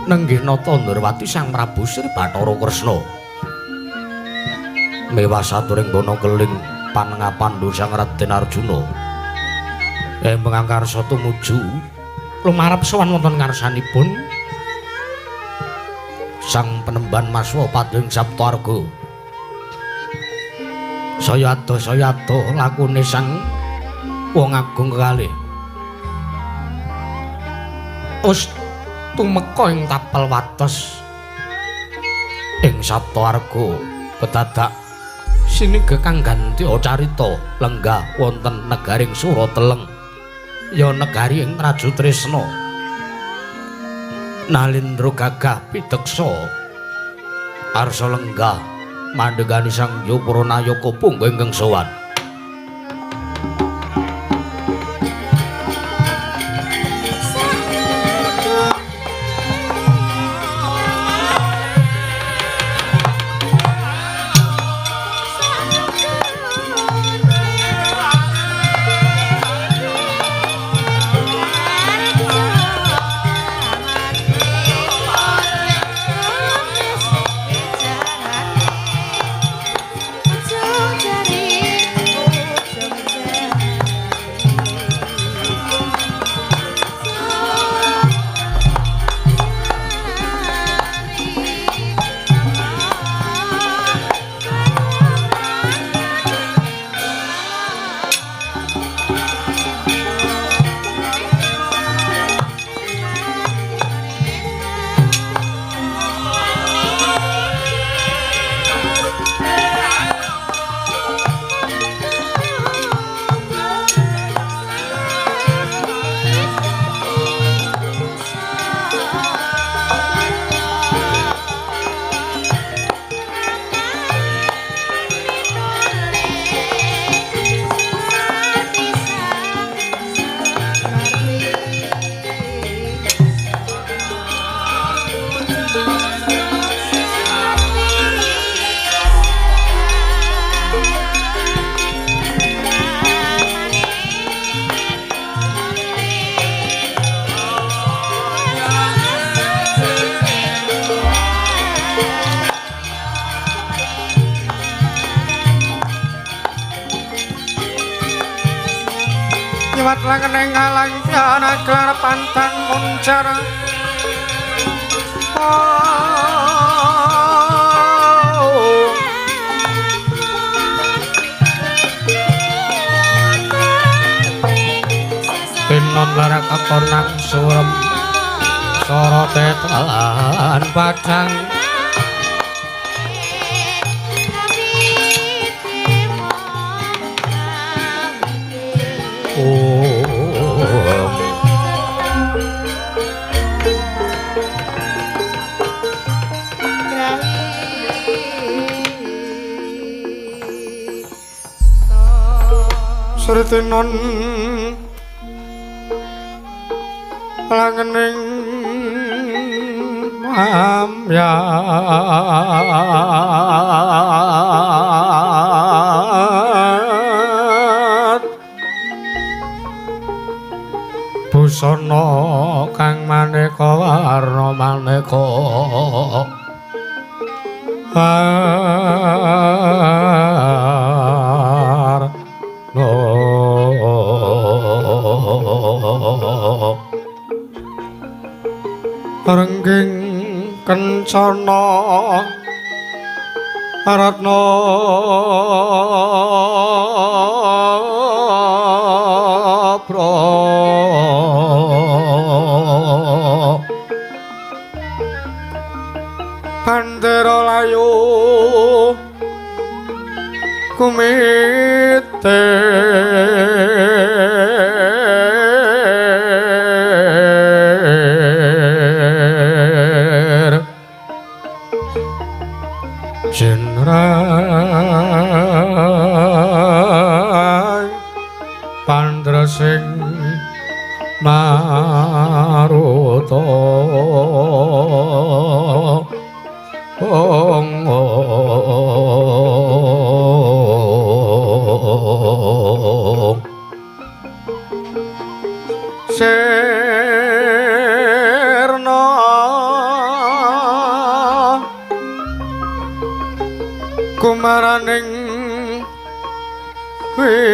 nenggihna Tandrawati Sang Prabu Sri Bathara Kresna mewah saturing bono keling panengapandhu Sang Raden Arjuna mengangkarsa tumuju lumarep sowan wonten ngarsanipun Sang Penemban Maswa Pading Saptarga sayada lakune sang wong agung kekalih wis tumeka ing tapel wates ing Saptarga kedadak sinige kang ganti carita lenggah wonten negaring Surateleng ya negari ing Raju Tresna Nalindra gagah pideksa arsa lenggah mandhegani Sang Yaparanayaka punggung ingkang sowan nyewat langeneng alang yana gelar pantang muncar pinon larak kekonang surem sorote telan padang Sretinon langening mamyat busana kang maneka warna maneka rengging kencana ratna bandera layu kumite jenray pandresing maruta Sirna maraning wiyat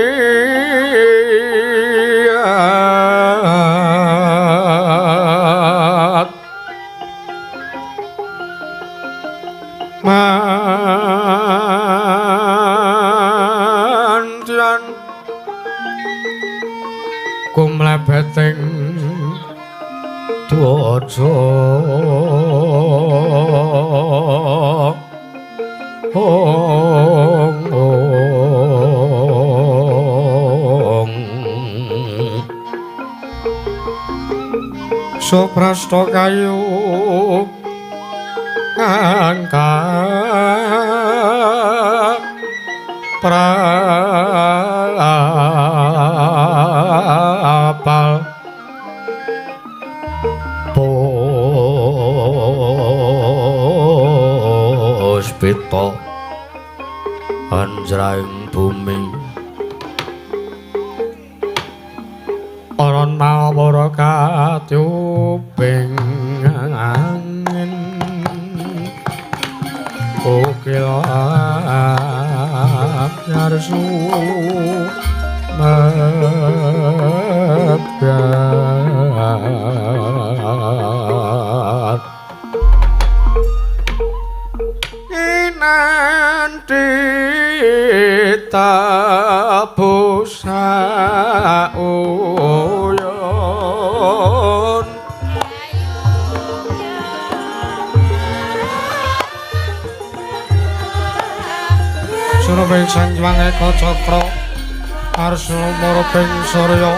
mantian kumlebeting dwaja Suprasta kayu angkat prapal puspita anjraing bumi aran mawara katyuping angin ukil yarsu megat inanti tabusa uyon surabing sanjwang eka cakra arsana maraping surya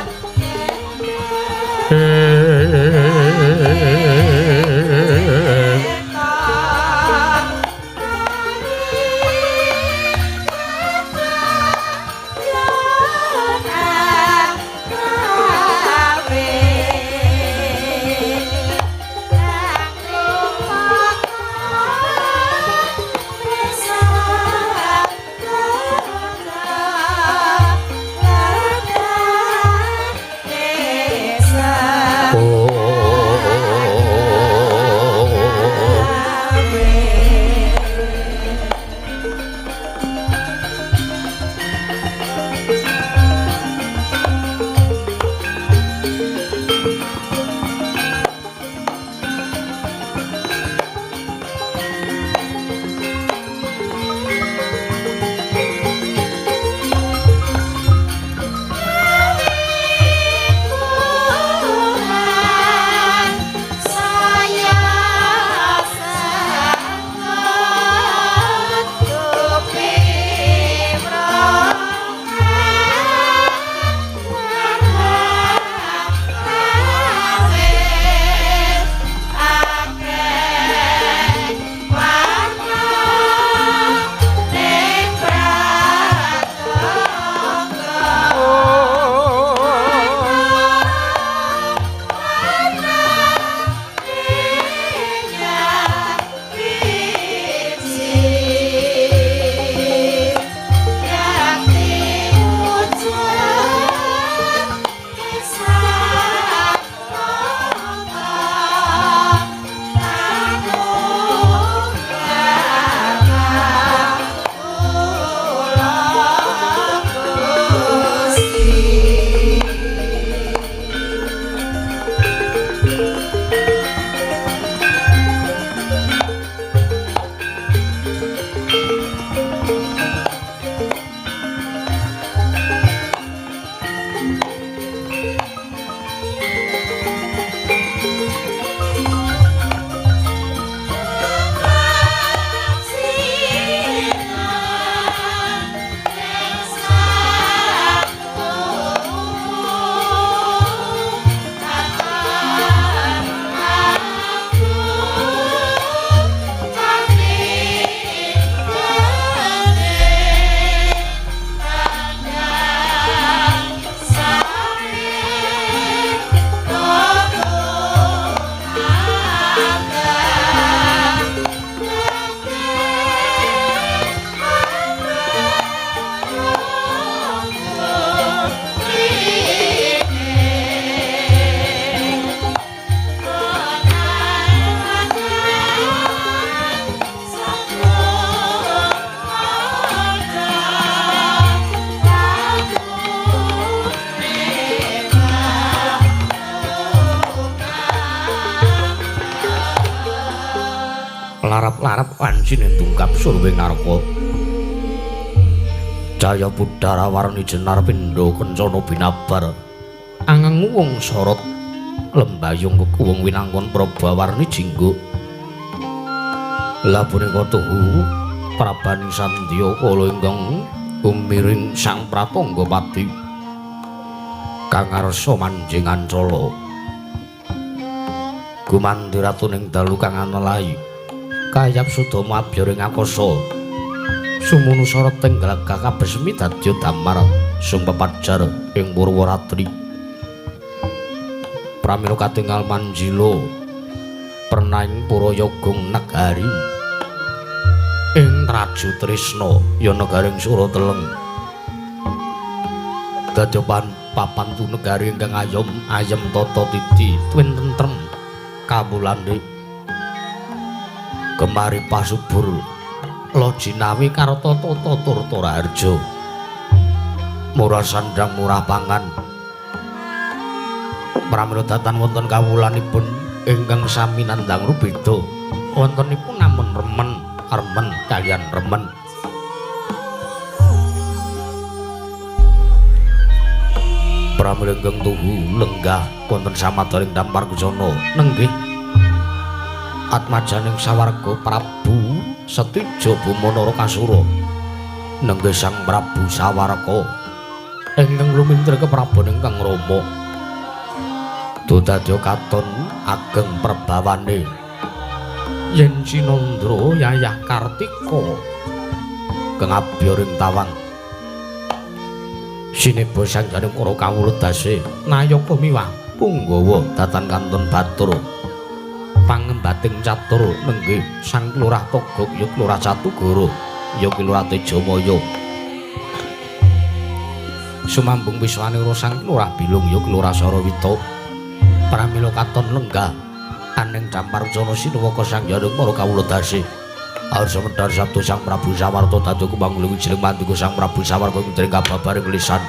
larap-larap wancine tungkap surwing narka. Jaya Budara warni jenar pindha kencana binabar. Angeng wong sorot lembayung kekuwung winangkon praba warni jinggo. Lah punika tuhu Prabani Sandya kala ingkang umiring Sang Pratangga Pati kang ngarsa manjing Ancala. Gumandhi ratuning dalu kang anelahi kayap sudama abyaring akasa. Sumunu sorot tenggal kakabesmi dadya damar sumpepajar ing Purwaratri. Pramila katingal manjila pernaing Purayagung negari ing Traju Trisna ya negaring Surateleng. Dadya papan tu negari ingkang ayem tata titi tuwin tentrem kawulane. Kemari pasubur Lojinawi karo tata Tirta Raharja. Murah sandang murah pangan. Pramila datan wonten kawulanipun ingkang sami nandhang rubeda. Wontenipun namun remen kaliyan remen. Pramila ingkang tuhu lenggah wonten samadaring dampar kusana nenggih atmajaning sawarga Prabu Setija Bumanara Kasura nenggih Sang Prabu Sawaraka ingkang lumintir kepraban ingkang Rama. Dodadya katon ageng perbawane yen Cinandra Yayah Kartika kang abyaring tawang sineba sanjaning para kawuledase nayaka miwah punggawa datan kantun batur pangembating catur nenggih Sang Lurah Togog ya Lurah Catugara ya Lurah Tejamaya. Sumambung wiswanira Sang Lurah Bilung ya Lurah Sarawita. Pramila katon lenggah aning dampar ucana sinuwaka sangjaning para kawuledase. Arsa medhar sabda Sang Prabu Sawarta dadya kumangling wijining mantuku Sang Prabu Sawarta mitring kababaring lisan.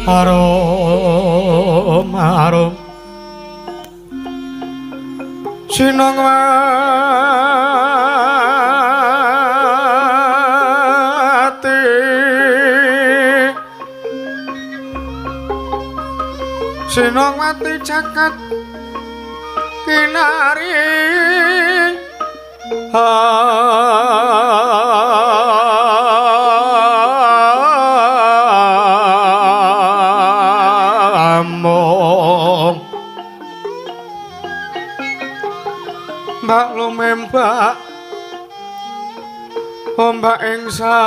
Arum arum sinong wati sinong wati jagat kinari Mbak lumembak ombak ing samudra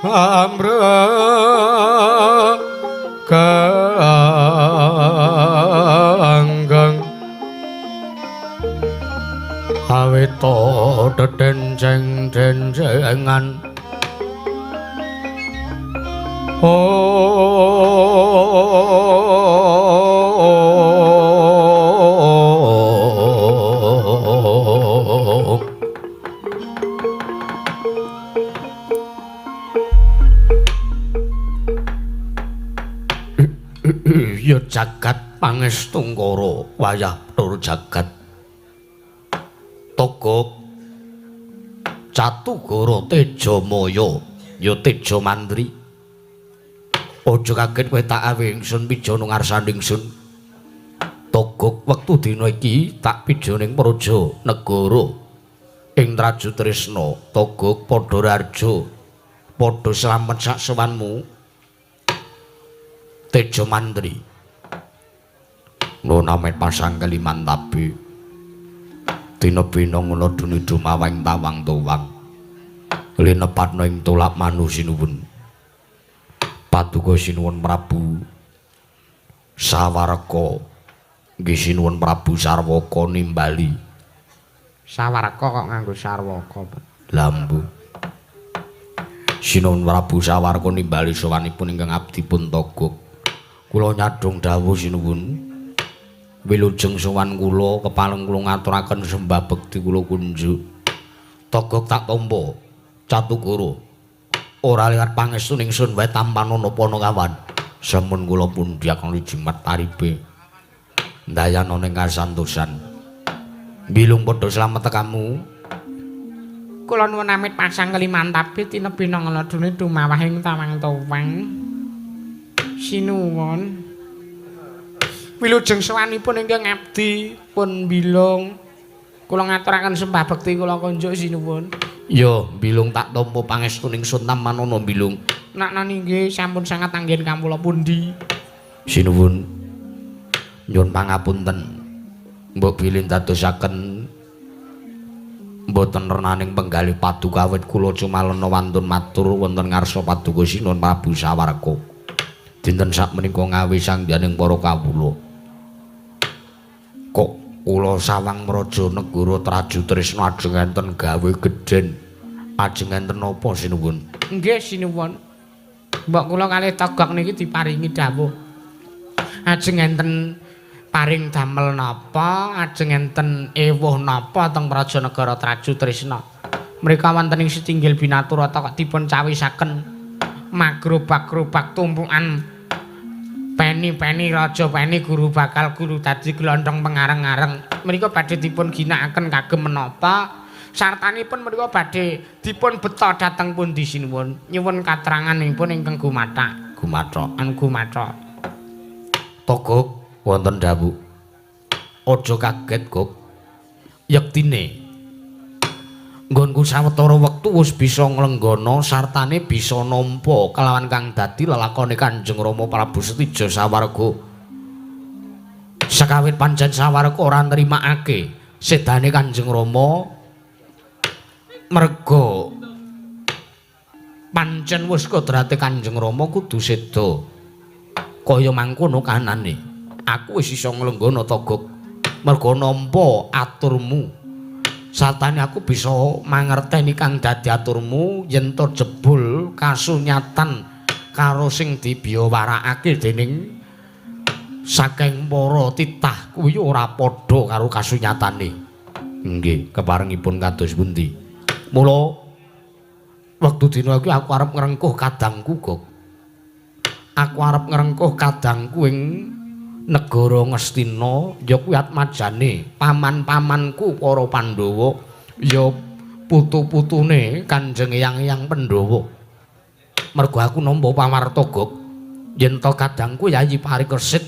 amrekanggang awita dedenjeng-denjengan ya jagat pangestungkara wayah tur jagat Togok Catugara Tejamaya ya Teja Mandri aja kaget kowe tak awe ingsun pijana ngarsaning ingsun Togok wektu dina iki tak pijaning praja negara ing Traju Tresna Togok padha raja padha slamet sak sowanmu Teja Mandri Nona met pasang keliman tabi dina bina ngono duni dumawang tawang towang linepatna ing tulak manu sinuwun paduka sinuwun Prabu Sawaraka nggih sinuwun Prabu Sarwaka nimbali Sawaraka kok nganggo Sarwaka lambu sinuwun Prabu Sawaraka nimbali sowanipun ingkang abdipun Togok kula nyadhong dawuh sinuwun wilujeng sowan kula kepaleng kula ngaturaken sembah bekti kula kunjuk Togok tak tampa Catugara ora liwat pangestuning sun wae tampan napa kawan sampun kula pundhi kang jimat taribe ndayana ning kasantosan bilung padha slamet tekamu kula nuwun amit pasang keliman tabi tinebina ngeladune dumawahing tawang towang sinuwun wilujeng sawanipun ingkang abdi pun bilung kula ngaturaken sembah bekti kula konjuk sinuwun ya bilung tak tampa pangestuning sun tamanana bilung nakna nggih sampun sangat anggen kawula pundi sinuwun nyuwun pangapunten mbok bilin dadosaken mboten renaning penggalih paduka awit kula cumalana wantun matur wonten ngarsa paduka sinuwun Prabu Sawaraka dinten sakmenika ngawi sangyaning para kawula kok kula sawang mraja negara Traju Tresna ajeng enten gawe gedhen ajeng enten napa sinuwun nggih sinuwun mbok kula kalih Togok niki diparingi dawuh ajeng enten paring damel napa ajeng enten ewuh napa teng Prajanegara Traju Tresna mrika wonten ing setinggil binaturata kok dipun cawisaken magrobak-grobak tumpukan peni-peni raja peni guru bakal guru dadi glondhong pengareng-areng menika badhe dipun ginakaken kagem menapa sartanipun menika badhe dipun beto dhateng pundi sinuwun nyuwun katranganipun ingkang gumathak gumathak Togok wonten dawuh aja kaget Gok yektine nggonku sawetara wektu wis bisa nglenggana sartane bisa nampa kelawan kang dadi lelakone Kanjeng Rama Prabu Setija Sawarga sakawit pancen Sawarga ora nrimakake sedane Kanjeng Rama merga pancen wis kodrate Kanjeng Rama kudu seda kaya mangkono kanane aku wis iso nglenggana Togok merga nampa aturmu sartane aku bisa mangerteni kang dadi aturmu yen to jebul kasunyatan karo sing dibiyawarakake dening saking para titah kuwi ora padha karo kasunyatane nggih keparengipun kados pundi mula wektu dina iki aku arep ngrengkuh kadangku Gok aku arep ngrengkuh kadangku ing negara Ngastina ya kuwi atmajane paman-pamanku para Pandhawa ya putu-putune Kanjeng Eyang-eyang Pandhawa mergo aku nampa pawarta Gok yen to kadangku Yayi Parikesit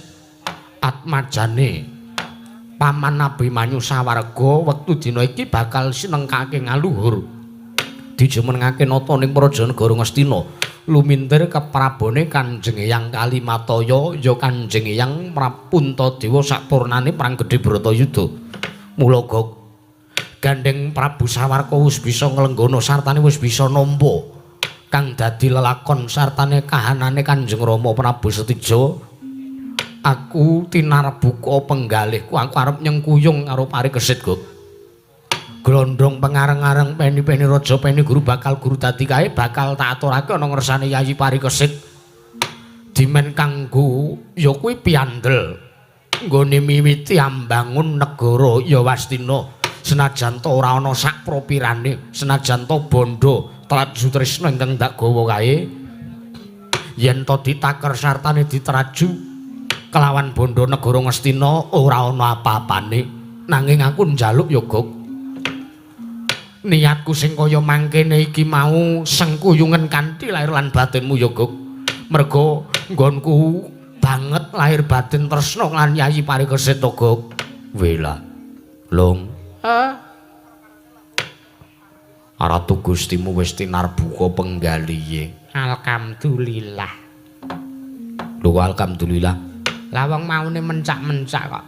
atmajane Paman Abimanyu Sawarga wektu dina iki bakal sinengkake ngaluhur dijumenengake nata ning Prajanegara Ngastina lumintir keprabone Kanjeng Eyang Kalimataya ya Kanjeng Eyang Puntadewa sakpurnane perang gedhe Bratayuda. Mula Gok gandeng Prabu Sawarga wis bisa nglenggana sartane wis bisa nampa kang dadi lelakon sartane kahanane Kanjeng Rama Prabu Setija. Aku tinarbuka penggalihku aku arep nyengkuyung karo Parikesit, Guk. Glondhong pengareng-areng peni-peni raja peni guru bakal guru dadi kae bakal tak aturake ana ngersane Yayi Parikesit. Dimen kanggo ya kuwi piandel nggone miwiti ambangun negara Yawastina. Senajan to ora ana sak propirane, senajan to bondo Traju Trisna ingkang dak gawa kae, yen to ditaker sartane diteraju kelawan bondo negara Ngastina ora ana apa-apane. Nanging aku njaluk ya, Guk. Niatku sing kaya mangkene iki mau sengkuyungen kanthi lahir lan batinmu ya, Guk. Merga nggonku banget lahir batin tresna lan Yayi Parikesit to, Guk. Wela. Long. Ratu Gustimu wis tinarbuka penggalihe. Alhamdulillah. Lho, alhamdulillah. Lah wong maune mencak-mencak kok.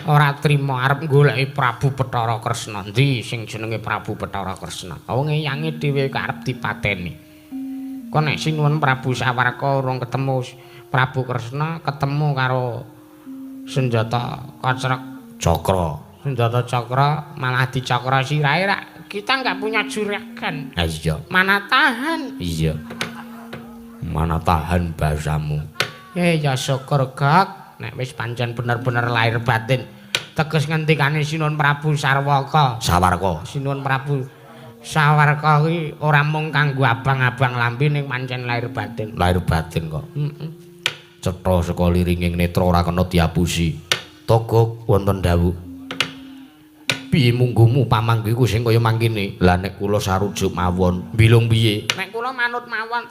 Ora trima arep goleki Prabu Bathara Kresna. Ndi sing jenenge Prabu Bathara Kresna? Wong eyange dhewe arep dipateni. Kok nek sinuwun Prabu Sawarka urung ketemu Prabu Kresna, ketemu karo senjata kocrek Cakra. Senjata cakra malah dicakra sirahe rak. Kita enggak punya juragan. Iya. Mana tahan? Iya. Mana tahan bahasamu. Ya syukur, Gak. Nek wis pancen bener-bener lahir batin. Teges ngendikane Sinuwun Prabu Sawarka. Sinuwun Prabu Sawarka kuwi ora mung kanggo abang-abang lambe ning pancen lahir batin. Lahir batin kok. Cetha saka liringing netra ora kena diapusi. Togok wonten dawuh. Piye munggumu pamanggiku sing kaya mangkene? Lah nek kula sarujuk mawon, bilung piye? Nek kula manut mawon.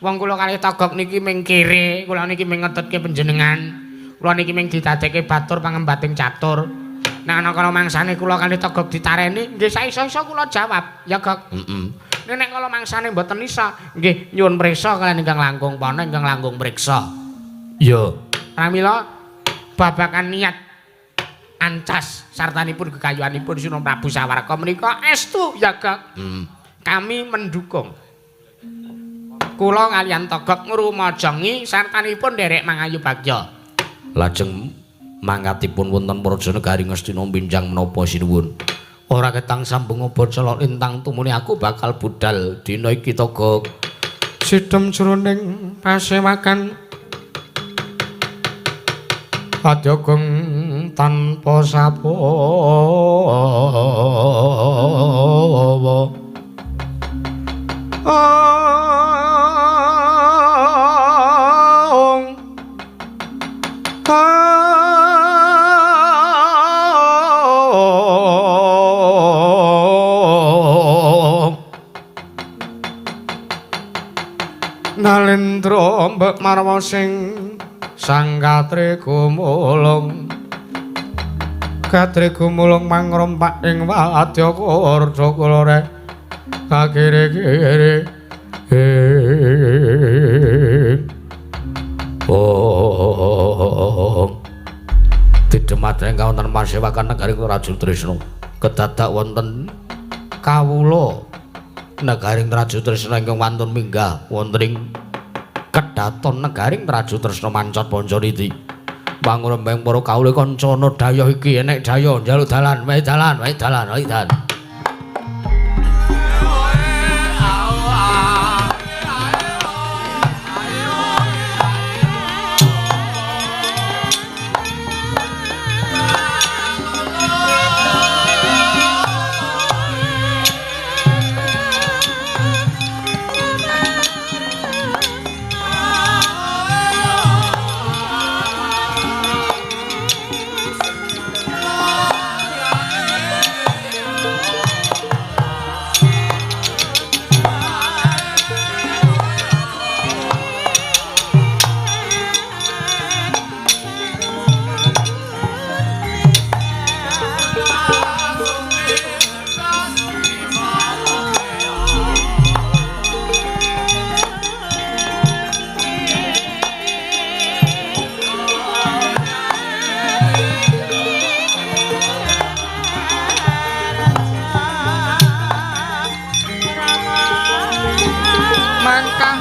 Wong kula kalih Togok niki ming kere, kula niki ming ngetutke panjenengan. Kula niki ming didadekke batur pangembating catur. Nek ana kala mangsane kula kalih Togok ditareni, nggih saisa-isa kula jawab, ya, Gok. Nek kala mangsane mboten isa, nggih nyuwun priksa kaliyan ingkang langkung pana ingkang langkung priksa. Ya. Pramila babakan niat ancas sartanipun gegayuhanipun Sinuwun Prabu Sawarka menika estu, ya, Gak. Kami mendukung. Kula kaliyan Togok ngrumajangi sartanipun nderek mangayu bagya. Lajeng mangkatipun wonten Praja Negari Ngastina pinjang menapa sinuwun? Ora ketang sambung baca lintang tumune aku bakal budal dina iki, Togok. Sidhem jroning pasewakan Padyagung tanpa sapawa. Nalendra mbek marwa sing sang Katri Gumulung. Katri Gumulung mangrompak ing Wadyakara kula rek kakire-kire. Didemateng kawonten pasewakan negari Traju Trisna. Kedadak wonten kawula negaring Traju Trisna ingkang wantun minggah wonten ing kedaton negaring Traju Trisna Mancot Pancariti. Pangurembeng para kawula kancana daya iki enek daya njaluk dalan, wae dalan, wae dalan, wae dalan.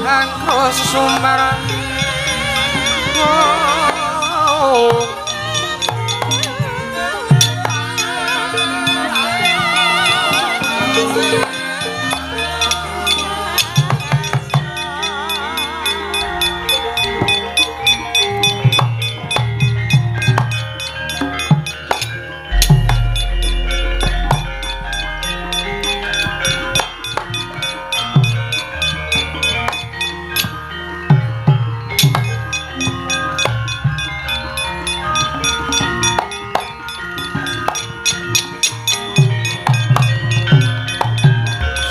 angkus sumber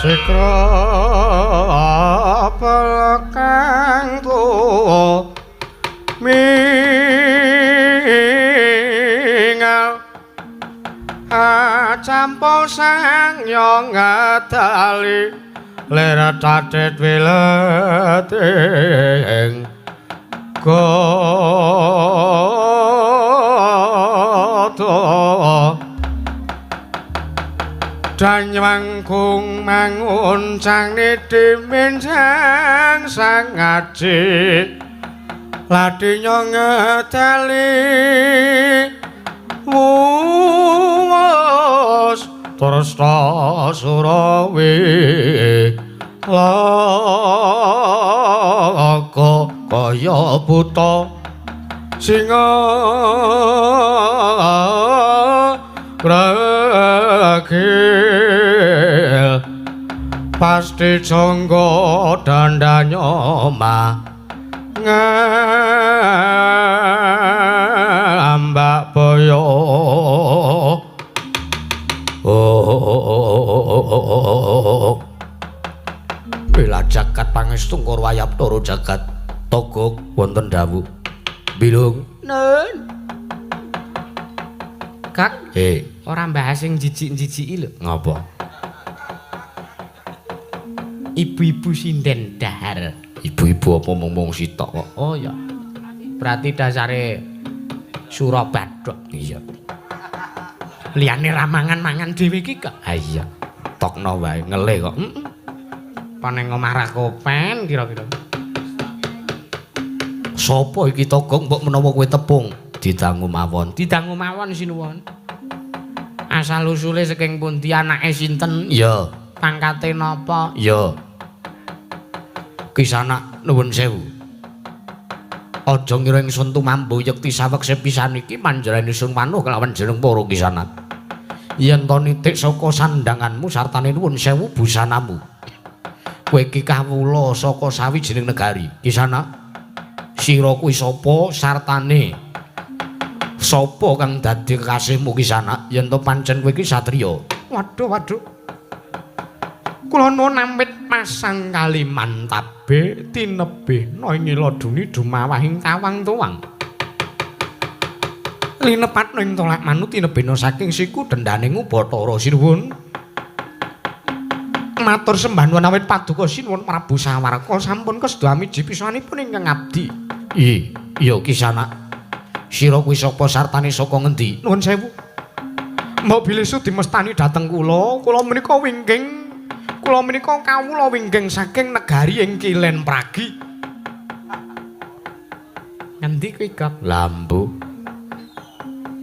Sikra pelekang tuwa mingal acampo sang yo ngadali lera tatet wileting goto Danyangkung mangun sang nitimin sang sang ngaji ladinya ngedali wus tersta surawi laka kaya buta singa Ragil pasti jonggo dandanya mah ngambak boyo Bila jagat pangestu Korwayap toro jagat togok wonten dawuh bilung nun Kak, ora bahas sing jijik-jijiki lho. Ngapa? Ibu-ibu sinden dahar. Ibu-ibu apa mung sitok kok? Oh ya. Berarti dasare Surabadok. Iya. Liyane ramangan-mangan dhewe iki kok. Ha iya. Tokno wae ngele kok. Paneng omah Rakopen kira-kira. Sopo iki togong mbok menawa kowe tepung? Didangu mawon. Didangu mawon sinuwun. Asal usule saking pundi anake sinten? Iya. Pangkate napa? Iya. Kisana nuwun sewu. Aja ngira ingsun tumambu yekti saweg sepisan iki panjenengan ingsun manuh kelawan jeneng para kisanat. Yen to nitik saka sandanganmu sartane nuwun sewu busanamu. Kowe iki kawula saka sawijining negari. Kisana sira kuwi sapa sartane? Sapa kang dadi kekasihmu Kisana? Yen to pancen kowe iki satriya. Waduh. Kula nuwun amit pasang kalimantabe tinebihna ing iladuni dumawahing tawang tuwang. Linepatna ing tolak manut tinebihna saking siku dendaning Bathara sinuwun. Matur sembah nuwun awit paduka sinuwun Prabu Sawarka sampun kestu amiji pisanipun ingkang abdi. Iya Kisana. Sira kuwi sapa sartane saka ngendi? Nuwun sewu. Mbok bilih sudi mestani dhateng kula. Kula menika kawula wingging saking negari ing Kilen Pragi. Ngendi kuwi, Kak? Lambu.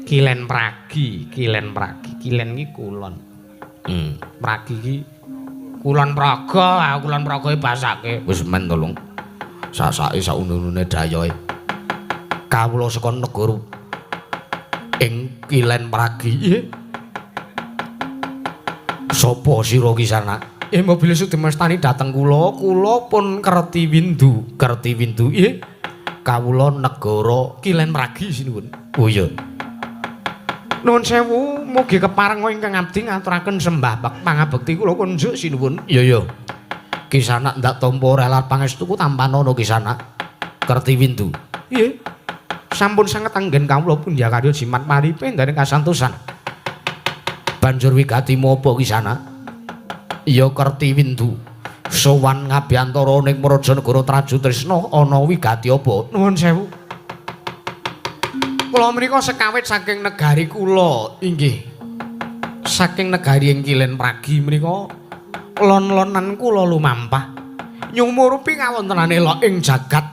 Kilen Pragi. Kilen iki kulon. Pragi iki Kulon Praga. Kulon Praga basake. Wis men tolong. Sasake saunune dayoe. Kawula saka negara ing Kilen Pragi. Sapa sira Kisana? Mobil sudi mestani dhateng kula pun kerti windu. Kerti windu kawula negara Kilen Pragi sinuwun. Oh iya. Nuwun sewu, mugi keparenga ingkang abdi ngaturaken sembah pangabekti kula kunjuk sinuwun. Iya. Kisana ndak tampa relat pangestuku tampanana Kisana. Kerti windu. Nggih. Sampun sanget anggen kawula pundya karya jimat paripe ndare kasantosan. Banjur wigati menapa Kisana? Iya kerti windu. Sowan ngabiyantara ning Prajanegara Traju Trisna ana wigati apa? Nuwun sewu. Kula menika sekawit saking negari kula, inggih. Saking negari ing Kilen Pragi menika lon-lonan kula lumampah nyumurupi kawontenane lok ing jagat.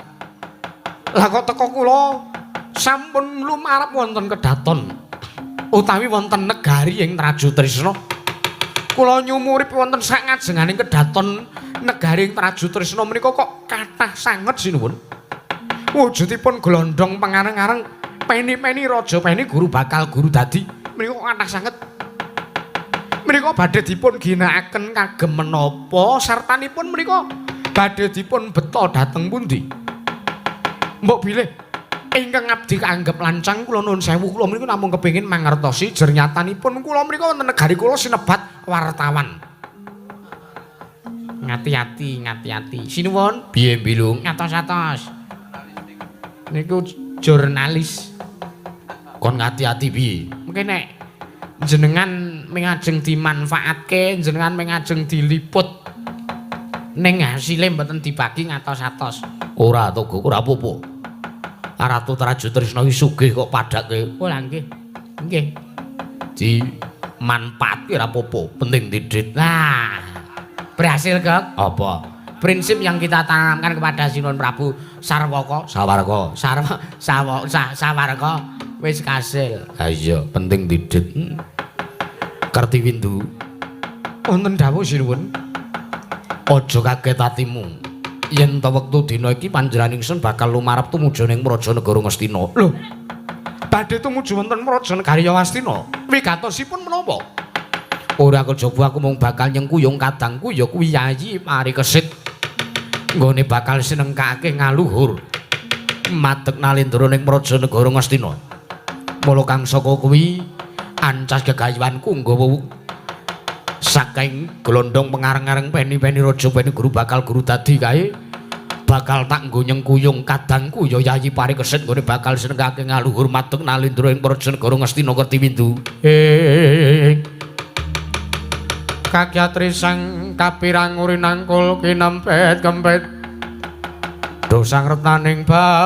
Lah kok teka kula sampun lumarep wonten kedaton utawi wonten negari ing Traju Trisna. Kula nyumurip wonten sak ngajenganing kedaton negari ing Traju Trisna menika kok kathah sanget sinuwun. Wujudipun glondhong pangareng-areng peni-peni raja peni guru bakal guru dadi menika kok kathah sanget. Menika badhe dipun ginakaken kagem menapa sartanipun menika badhe dipun beto dhateng pundi? Mbok bilih ingkang abdi kaanggep lancang kula nuwun sewu kula menika namung kepengin mangertosi jernyatanipun kula menika wonten negari kula sinebat wartawan. Ngati-ati. Sinuwun. Piye Bilung? Ngatos-atos. Niku jurnalis. Kon ngati-ati piye? Mungkin nek jenengan mengajeng dimanfaatke, jenengan mengajeng diliput ning hasile mboten dibagi ngatos-atos. Ora togo, ora apa-apa. Ratu Traju Trisna iki sugih kok padhake. Oh, lha nggih. Nggih. Di manfaatke ora apa-apa, penting didit. Lah, berhasil, Gek. Apa? Prinsip yang kita tanamkan kepada Sinuwun Prabu Sarwaka, Sawarga. Sawarga wis kasil. Ha iya, penting didit. Kartiwindu. Wonten dawuh Sinuwun. Aja kaget atimu. Yen ta wektu dina iki panjenengan ingsun bakal lumarep tumuju ning Praja Negara Ngastina. Lho. Badhe tumuju wonten Praja Negari Ngastina. Wigatosipun menapa? Ora kejaba aku mung bakal nyengkuyung kadangku ya kuwi Yayi Parikesit. Nggone bakal sinengkake ngaluhur madeg nalendra ning Praja Negara Ngastina. Mula kang saka kuwi ancas gegayuhanku nggawa saking glondhong pengareng-areng peni-peni raja peni guru bakal guru dadi kae bakal tak nggo nyengkuyung kadangku ya Yayi Parikesit nggone bakal sinengkake ngaluhur madeg nalendra ing Praja Negara Ngastina Kertiwindu. Kakyatri sang kapirang urinangkul kinempet kempet dosang retaning bawana.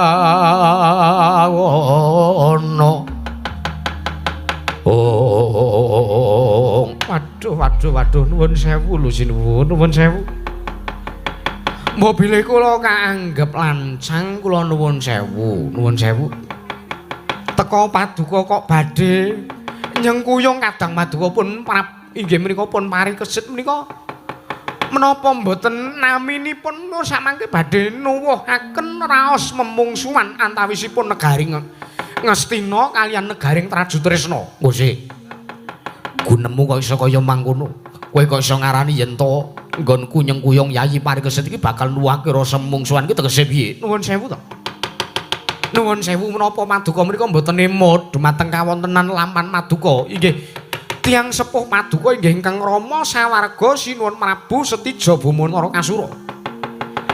Waduh nuwun sewu lho sinuwun, nuwun sewu. Mobile kula kaanggep lancang kula nuwun sewu, nuwun sewu. Teka paduka kok badhe nyengkuyung kadang paduka pun inggih menika pun Parikesit menika menapa mboten naminipun samangke badhe nuwuhaken raos memungsuhan antawisipun negari Ngastina kaliyan negaring Traju Trisna. Wis gunemu kok iso kaya mangkono. Kowe kok iso ngarani yen to nggonku nyengkuyung Yayi Parikesit iki bakal nuwuhake rasa memungsuhan iki tegese piye? Nuwun sewu to. Nuwun sewu menapa Maduka menika mboten emut dumateng kawontenan laman Maduka. Inggih tiyang sepuh Maduka inggih ingkang Rama Sawarga Sinuwun Prabu Setija Bumanara Kasura.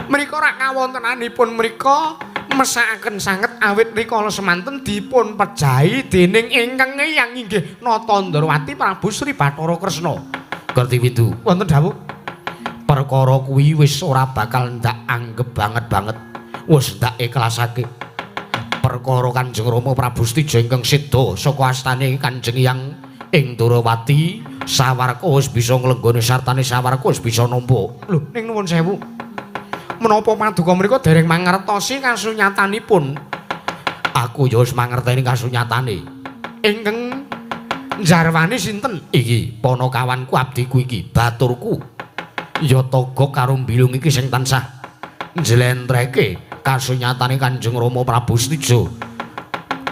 Mrika rak kawontenanipun mrika mesakaken sanget awit rikala semanten dipun pejahi dening ingkang Eyang inggih Natandrawati Prabu Sri Bathara Kresna. Kertiwindu, wonten dawuh perkara kuwi wis ora bakal ndak anggep banget. Wis ndak ikhlasake. Perkara Kanjeng Rama Prabu Setija ingkang seda saka astane Kanjeng Eyang ing Durawati, Sawarga wis bisa nglenggone sartane Sawarga wis bisa nampa. Lho, ning nuwun sewu. Menapa Maduka mriku dereng mangertosi kasunyatanipun? Aku ya wis mangerteni kasunyatane. Ingkang jarwane sinten? Iki panakawanku abdiku iki, baturku. Ya Togok karo Bilung iki sing tansah njlentrehke kasunyatane Kanjeng Rama Prabu Setija.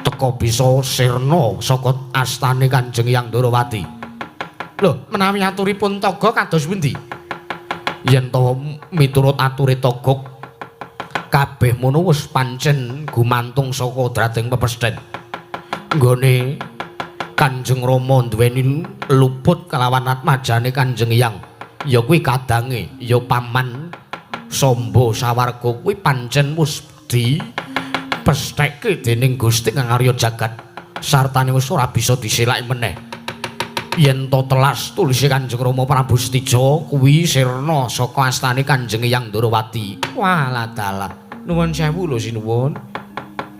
Teka bisa sirna saka astane Kanjeng Hyang Durawati. Lho, menawi aturipun Togok kados pundi? Yen to miturut ature Togok kabeh mono wis pancen gumantung saka drating pepesthen. Nggone Kanjeng Rama duweni luput kelawan atmajane Kanjeng Hyang. Ya kuwi kadange, ya paman Samba Sawarga kuwi pancen wis dipestheke dening Gusti Kang Arya Jagat. Sartane wis ora bisa diselaki meneh. Yen to telas tulise Kanjeng Rama Prabu Setija kuwi sirna saka astane Kanjeng Hyang Durawati. Walah dalah. Nuwun sewu lho sinuwun.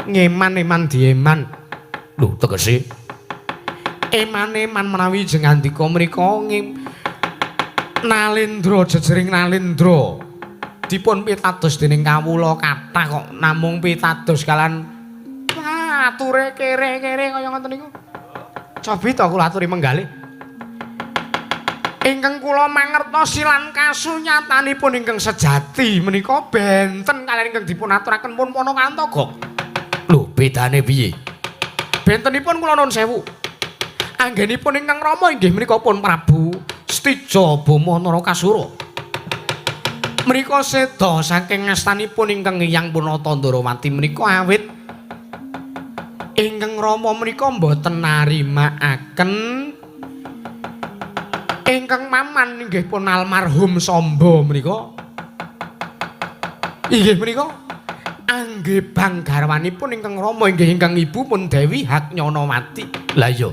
Ngeman-eman dieman. Lho tegese eman-eman menawi jeng andika mriku nalendra jejering nalendra dipun pitados dening kawula kathah kok namung pitados kalan ature kere-kere kaya ngoten niku. Cobi to kula aturi menggalih. Ingkang kula mangertosi lan kasunyatanipun ingkang sejati menika benten kaliyan ingkang dipun aturaken pun Pono Kantaka. Lho, bedane piye? Bentenipun kula nuwun sewu. Anggenipun ingkang Rama inggih menika pun Prabu Stija Bama Narakasura. Menika seda saking ngastanipun ingkang Hyang Punata Ndarawati menika awit ingkang Rama menika mboten narimakaken ingkang maman inggih pun almarhum Samba menika. Inggih menika anggebang garwanipun ingkang Rama inggih ingkang ibu pun Dewi Haknyanawati. Lah iya.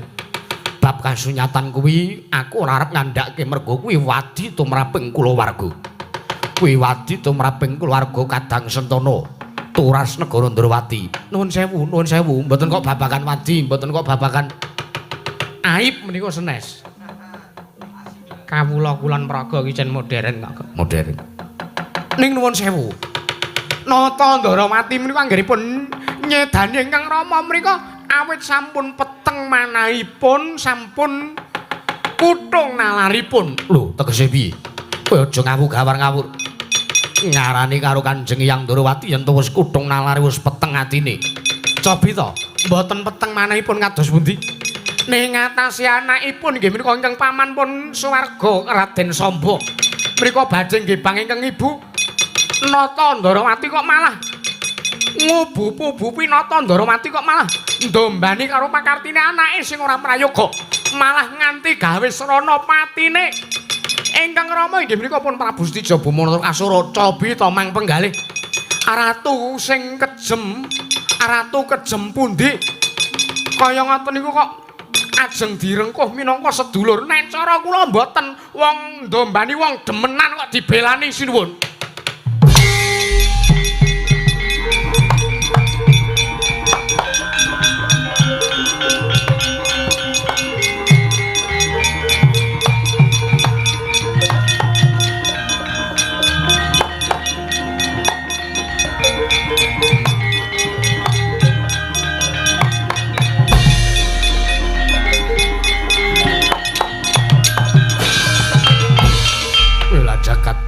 Bab kasunyatan kuwi aku ora arep ngandhake mergo kuwi wadi tumraping kulawarga. Kuwi wadi tumraping kulawarga Kadang Sentana. Turas negara Ndrawati. Nuwun sewu, mboten kok babagan wadi, mboten kok babagan aib menika senes. Kawula kulon praga iki jen modern kok. Modern. Ning nuwun sewu. Nata Ndarawati menika anggenipun nyedani ingkang Rama menika awit sampun peteng manahipun sampun kuthung nalaripun. Lho, tegese piye? Kowe aja ngawur-ngawur. Ngarani karo Kanjeng Hyang Ndarawati yen wis kuthung nalari wis peteng atine. Cobi to, mboten peteng manahipun kados pundi? Ning ngatasi anakipun nggih menika ingkang paman pun Suwarga Raden Samba. Mrika badhe nggih bang ingkang ibu Nata Ndarawati kok malah ngubu-pubupi Nata Ndarawati kok malah ndombani karo pakartine anake sing ora prayoga, malah nganti gawe srana patine. Ingkang Rama inggih menika pun Prabu Stija Bama Narakasura. Cobi to mang penggalih. Ratu sing kejem, ratu kejem pundi? Kaya ngoten niku kok ajeng direngkuh minangka sedulur. Nek cara kula mboten wong ndombani wong demenan kok dibelani sinuwun.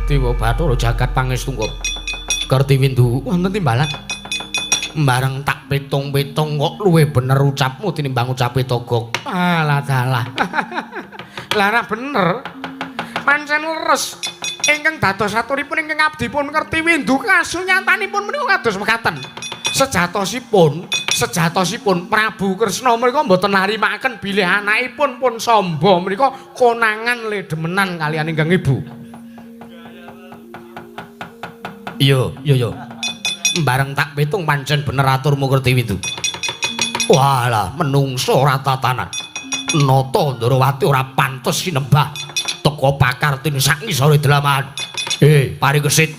Dewa Bathara jagat pangestungga. Kertiwindu wonten timbalan. Bareng tak pitung-pitung kok luwih bener ucapmu tinimbang ucape Togog. Alah dalah. Lah ora bener. Pancen leres. Ingkang dados aturipun ingkang abdi pun Kertiwindu kasunyatanipun menika kados mekaten. Sejatosipun Prabu Kresna menika mboten narimakaken bilih anakipun pun Samba menika konangan le demenan kaliyan ingkang ibu. Iya. Bareng tak pitung pancen bener aturmu Kertiwindu. Walah, menungso ora tatanan. Nata Ndarawati ora pantes sinembah teka pakartine sak ngisore dalaman. Pari kesit.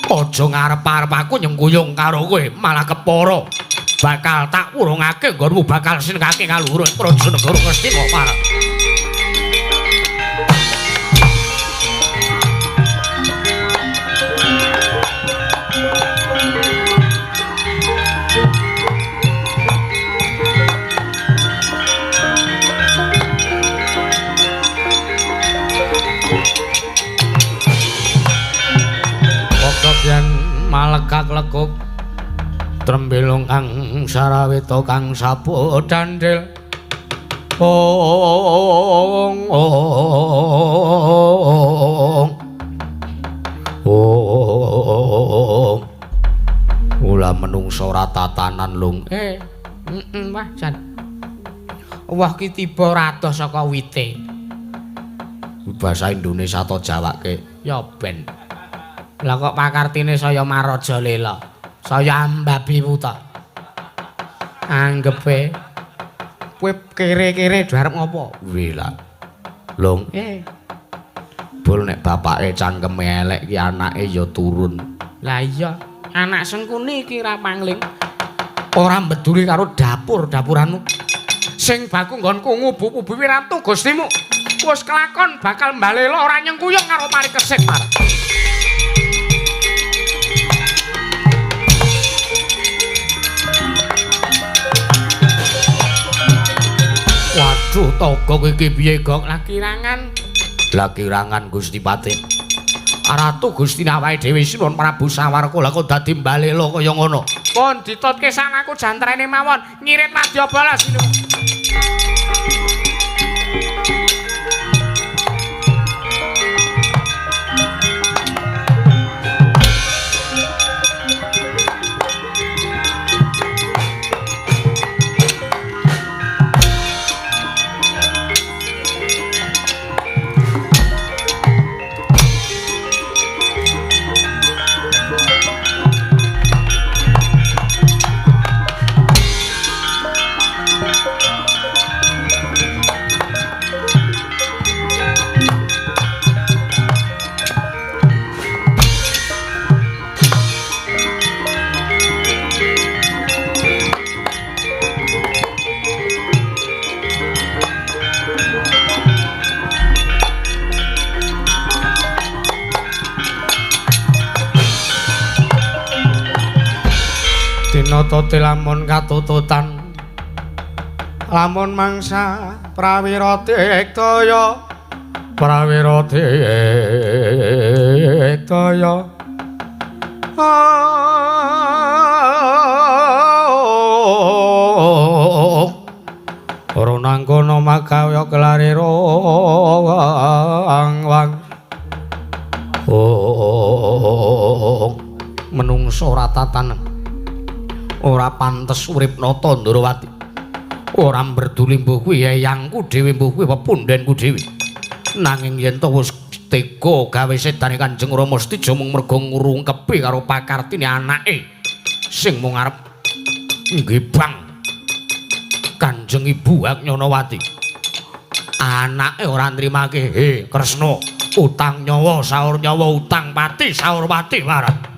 Aja ngarep-arep aku nyengkuyung karo kowe, malah kepara. Bakal tak urungake nggonmu bakal sinengake kaluhur Praja Negara Ngastina pareng. Yen malekak lekuk trembelong kang saraweta kang sapu dandel ong ula menungso ora tatanan lung wah jan wah ki tiba rada saka wite basa Indonesia atau Jawake ya ben. Lah kok pakartine saya Maraja Lela. Saya ambabi wuta. Anggepe kowe kere-kere arep ngopo? Wela. Long. Bol nek bapake cangkeme elek ki anake ya turun. Lah iya, anak sengkuni iki ra pangling. Ora mbeduli karo dapur-dapuranmu. Sing baku nggonku ngubu-ubuhi ratu Gustimu. Wis kelakon bakal mbalela ora nyengkuyung karo Parikesit marang. Waduh, togok iki piye, Gong? Lah kirangan Gusti Pati. Ratu Gusti awake dhewe Sinuwun Prabu Sawarka lha kok dadi mbalela kaya ngono. Pun ditutke sanaku jantrene mawon, ngirit Madyabala Sinuwun. Tote lamun katututan lamun mangsa prawira diktaya ora nangkono makaya kelarira wang menungso ratatan ora pantes uripna Tandrawati. Ora mberduli mbuh kuwi eyangku dhewe mbuh kuwi pepundhenku dhewe. Nanging yen to wis tega gawe sedane Kanjeng Rama Setija mung merga ngrungkepi karo pakartine anake sing mung arep nggibang Kanjeng Ibu Agnyonawati. Anake ora nrimake, Kresna, utang nyawa saur nyawa, utang pati saur pati warat.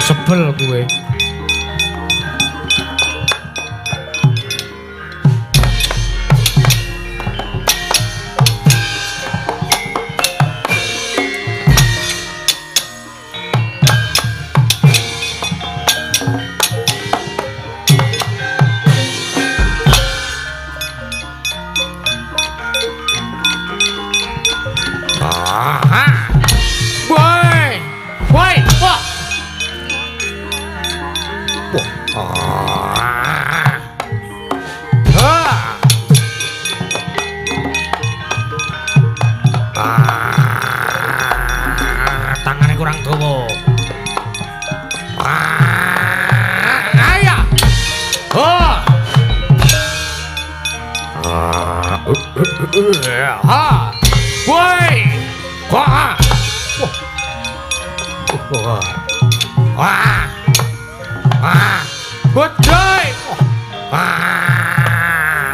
Sebel gue. Tangane kurang dawa. Ayah. Ha. Woi. Wah. Wah. Wah. Good joy. Wah.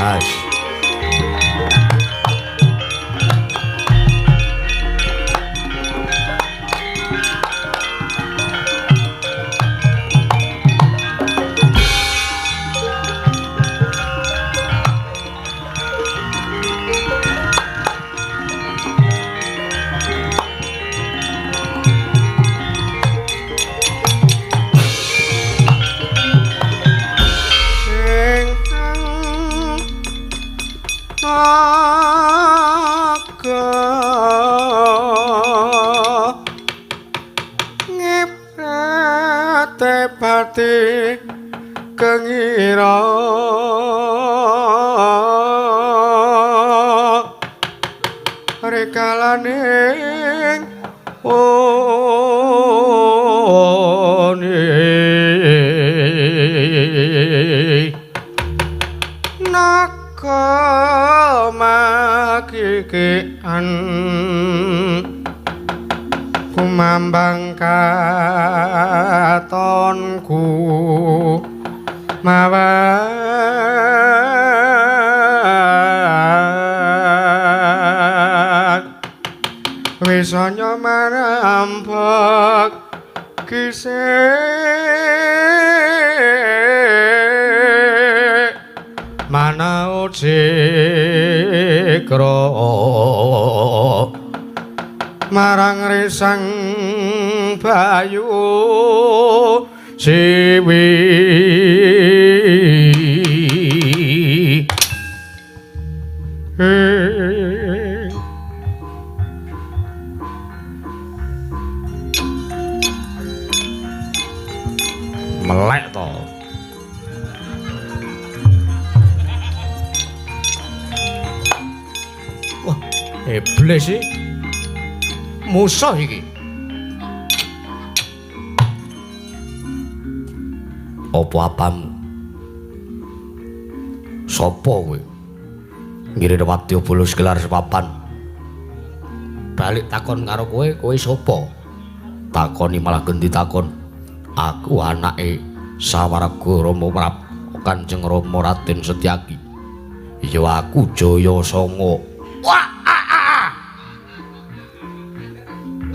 Ash. kengira rekalaning nakamakikean kumambang katonku mawan wisanya marampok kisih mana ucikro marang risang bayu siwi melek to. Wah, iblis sih. Musuh iki. Apa apamu? Sopo kowe? Ngirirwati bulus gelar sepapan. Balik takon karo kowe, kowe sapa? Takoni malah ganti takon. Aku anake Sawarga Rama Prap Kanjeng Rama Raden Setyaki. Ya aku Jayasanga. Wah!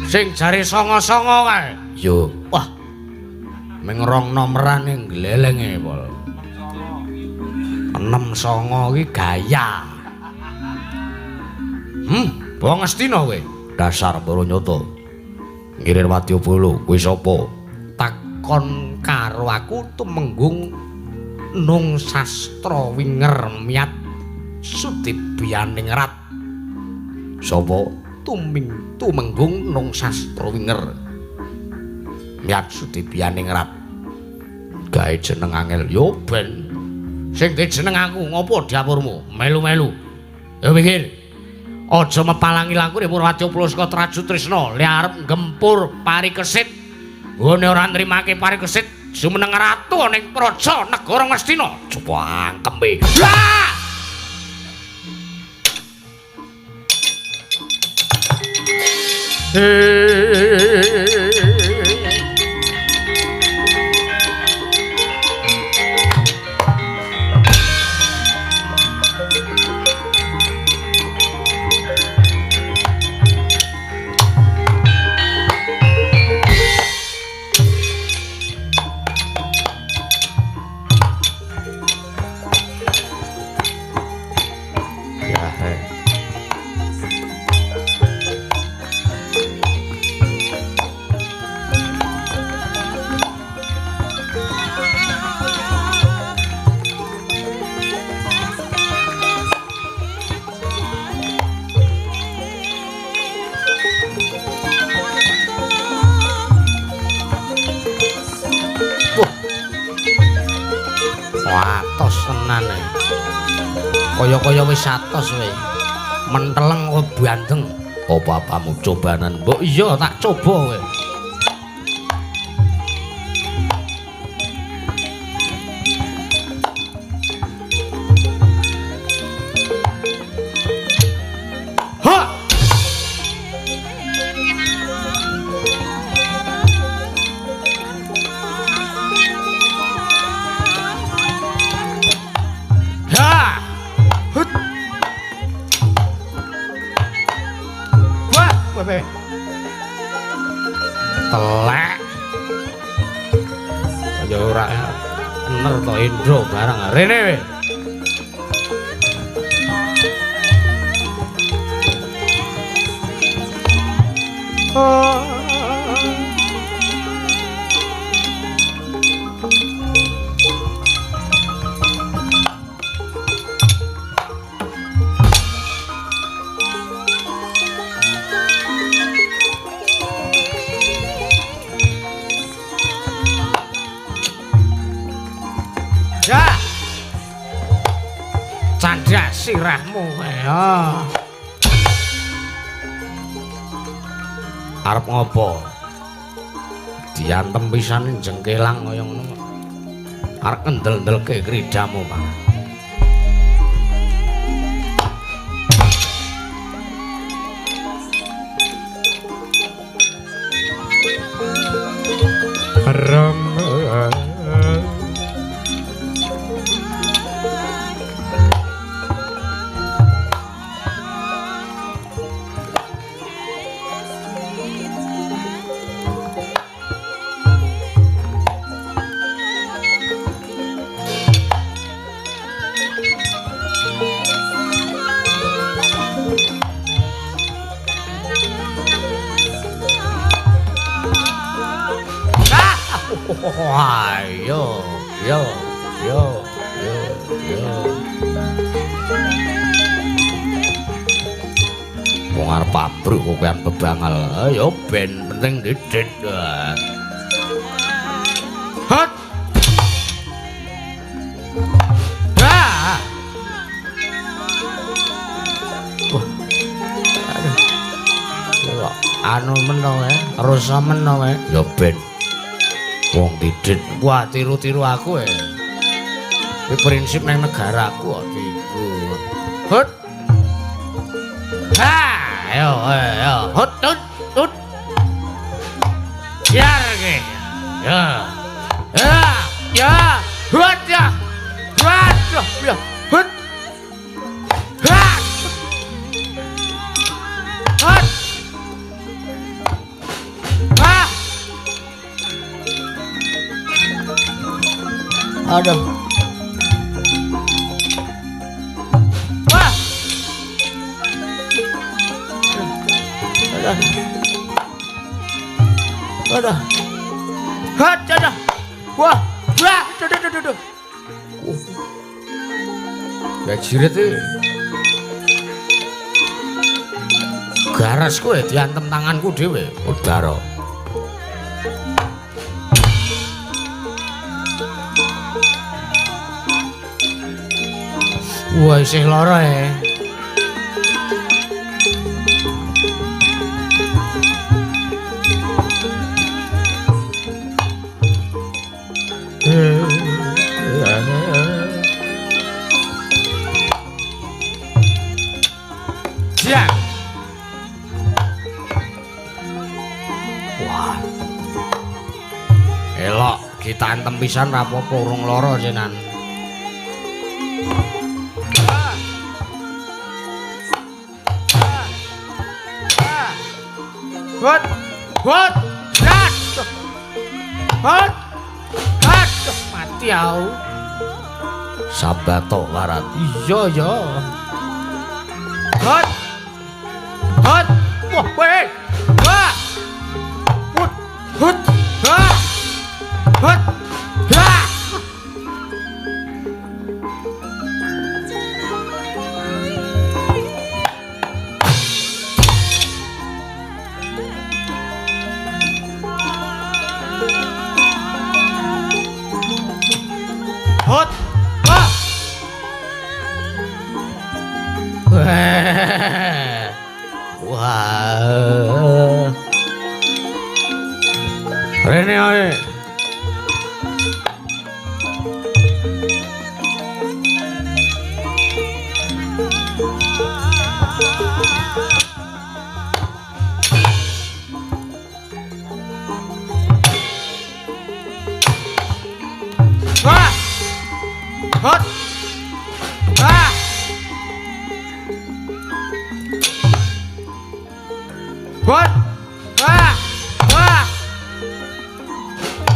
Sing jare songo-songo kae. Yo, wah. Mengrong nomerane glelenge pol. 6-9 iki gaya. Wong Astina kowe. Dasar Baranyata. Ngirirwati Bala, kowe sapa? Takon karo aku tumenggung Nung Sastra Winger Miyat Sudibyaning Rat. Sapa? Tumenggung Nung Sastra Winger Miyat Sudibyaning Rat. Gawe jeneng angel yo ben. Sing duwe jeneng aku ngopo dapurmu? Melu-melu. Yo mikir. Aja mepalangi langkung Purwadya Pulaka Traju Trisna li arep gempur parikesit. Nggone ora nrimake parikesit jumeneng ratu ning praja negara Ngastina. Coba angkembe. Kaya wis atos kowe. Menteleng kok bandeng. Apa apamu cobanan? Mbok iya tak coba kowe. Ha! kowe. Telek. Ya ora bener to Indro bareng rene we. Ya. Candhak sirahmu ya. Arep ngopo? Diantem pisan jengkelang kaya ngono. Arep kendel-ndelke kridamu, Pak. Wah, yo. Wong arep pabrik kok kan bebangal. Ayo ben penting didit. Hot. Ah. Aduh. Anu meno wae, rusa meno wae. Ya ben wong didit, wah tiru-tiru aku Kuwi prinsip nang negaraku kok iku. Hut. Ha, ayo. Hut tut. Jar ge. Ya. Hut ya. Ya. Hut. Ha. Hut. Ha. Aduh. Wah. Aduh. Hat, aduh. Wah. Aduh. Ya jirit iki. Garas kowe diantem tanganku dhewe, udara. Wah, isih lara Siap. Wah. Elok kita antem pisan ra apa-apa urung lara jenan. Hot. Mati aku. Sabato warat. Iya ya. Hot. Wah, weh. Wah. Hot. Hot. Hot. Wah. Rene ae. Wah. Hot. Hut. Wah. Wah.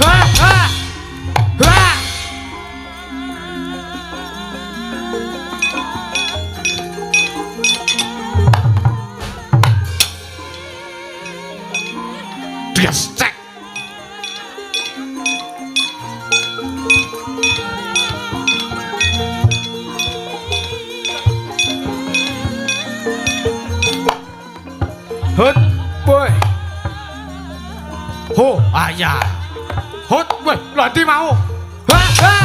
Wah. Wah. Wah. Gesek. Hut, boy. Ho, ayah. Hut, boy, lati mau. Ha, ha.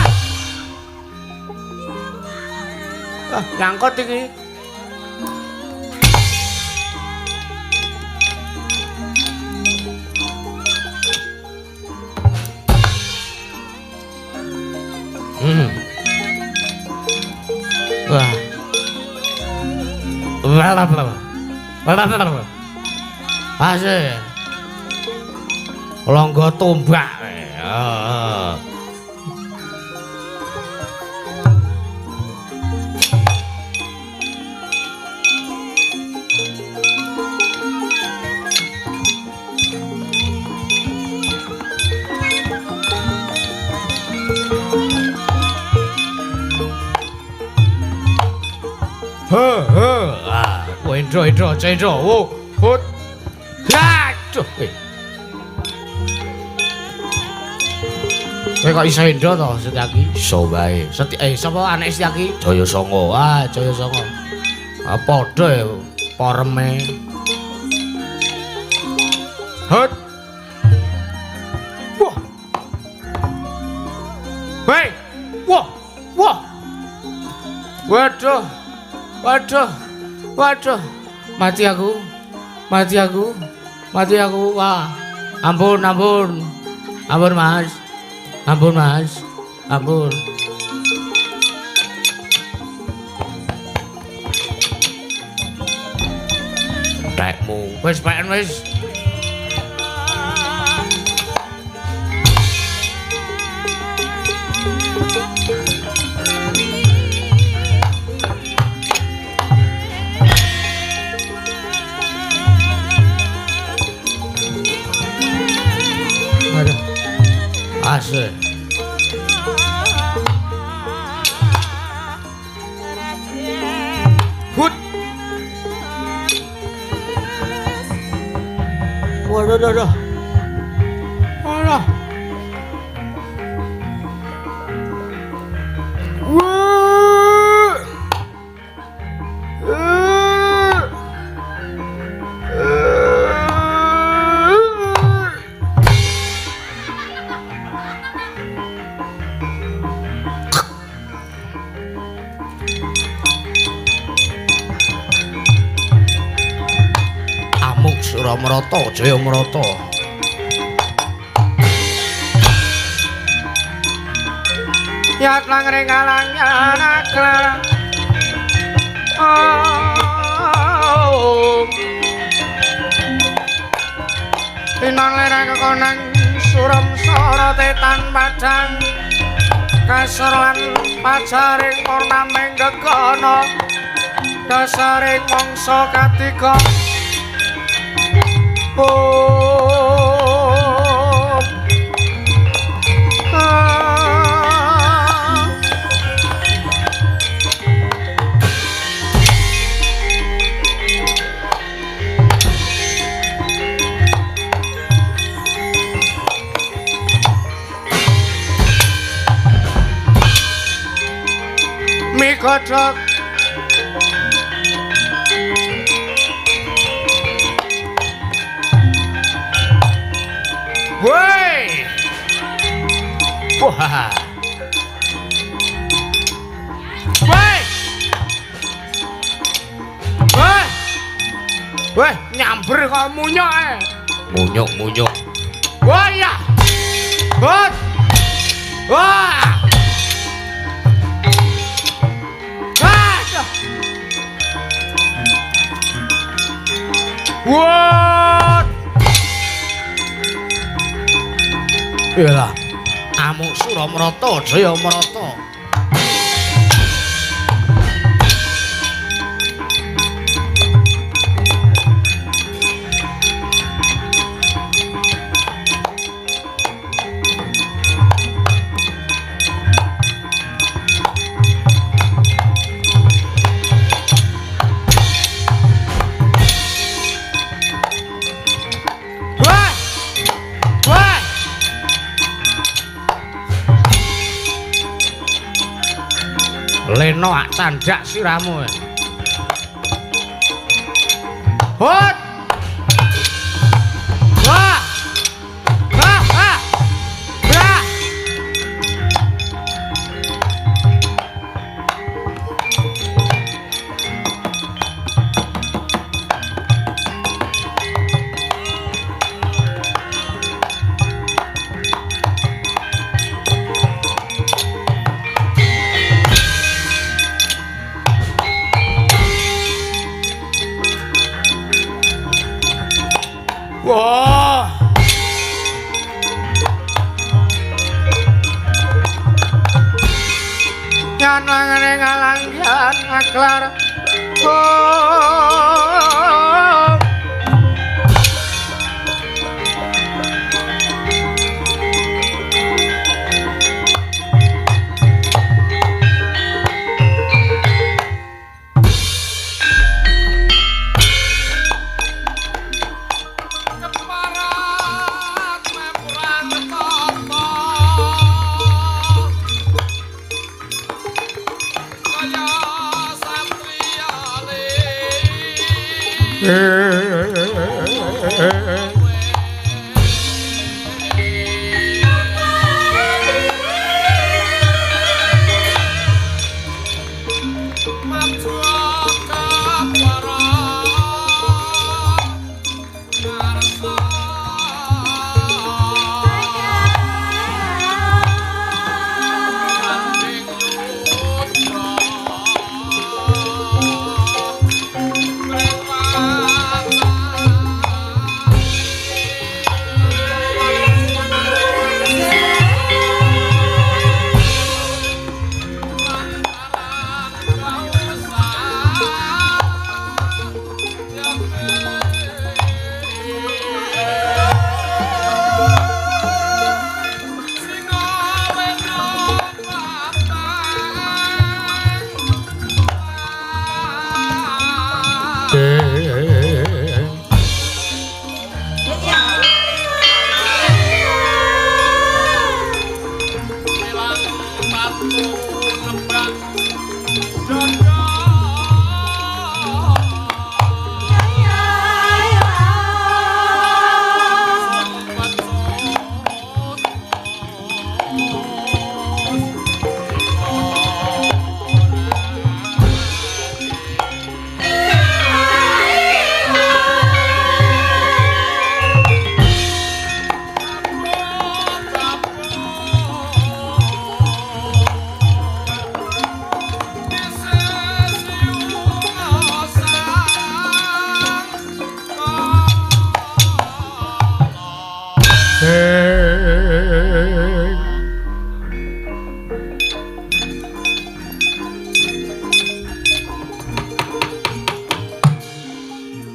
Nyangkut iki. Wah. Asih. Longgo tombak. Heeh. Ah, Indro, oh, hut. Aduh, kowe kok iso Indro to Setyaki? Iso wae. Sapa anek Setyaki? Jaya Sanga. Ah, Jaya Sanga. Ah, padha ya pareme. Hut. Wah. Hei, wah, wah. Waduh. Waduh. Waduh. Mati aku. Mati aku. Mati aku. Wah. Ampun, ampun. Ampun, Mas. Ampun, Mas. Ampun. Tekmu. Wis peken wis. Aduh. Asik. Hut. Waduh. Waduh. Amuk Suramrata, Jayamrata. Yat langring alang yanakla. Oh. Pinang lereng kekonang suram sora tetan padang. Kasur lan pajaring purnaming gegono. Dasaring mangsa katiga. Oh. Mi kodhok Woi. Wah. Woi. Woi. Woi, nyamber kok munyok ae. Munyuk. Wah ya. Hut. Wah. What? Iyalah. Amuk Suramrata, Jayamrata. Sena ak candhak siramu. Hot. Wah. Wah, wah. Bra. Wah. Nyanangane ngalangyan aklar. Oh.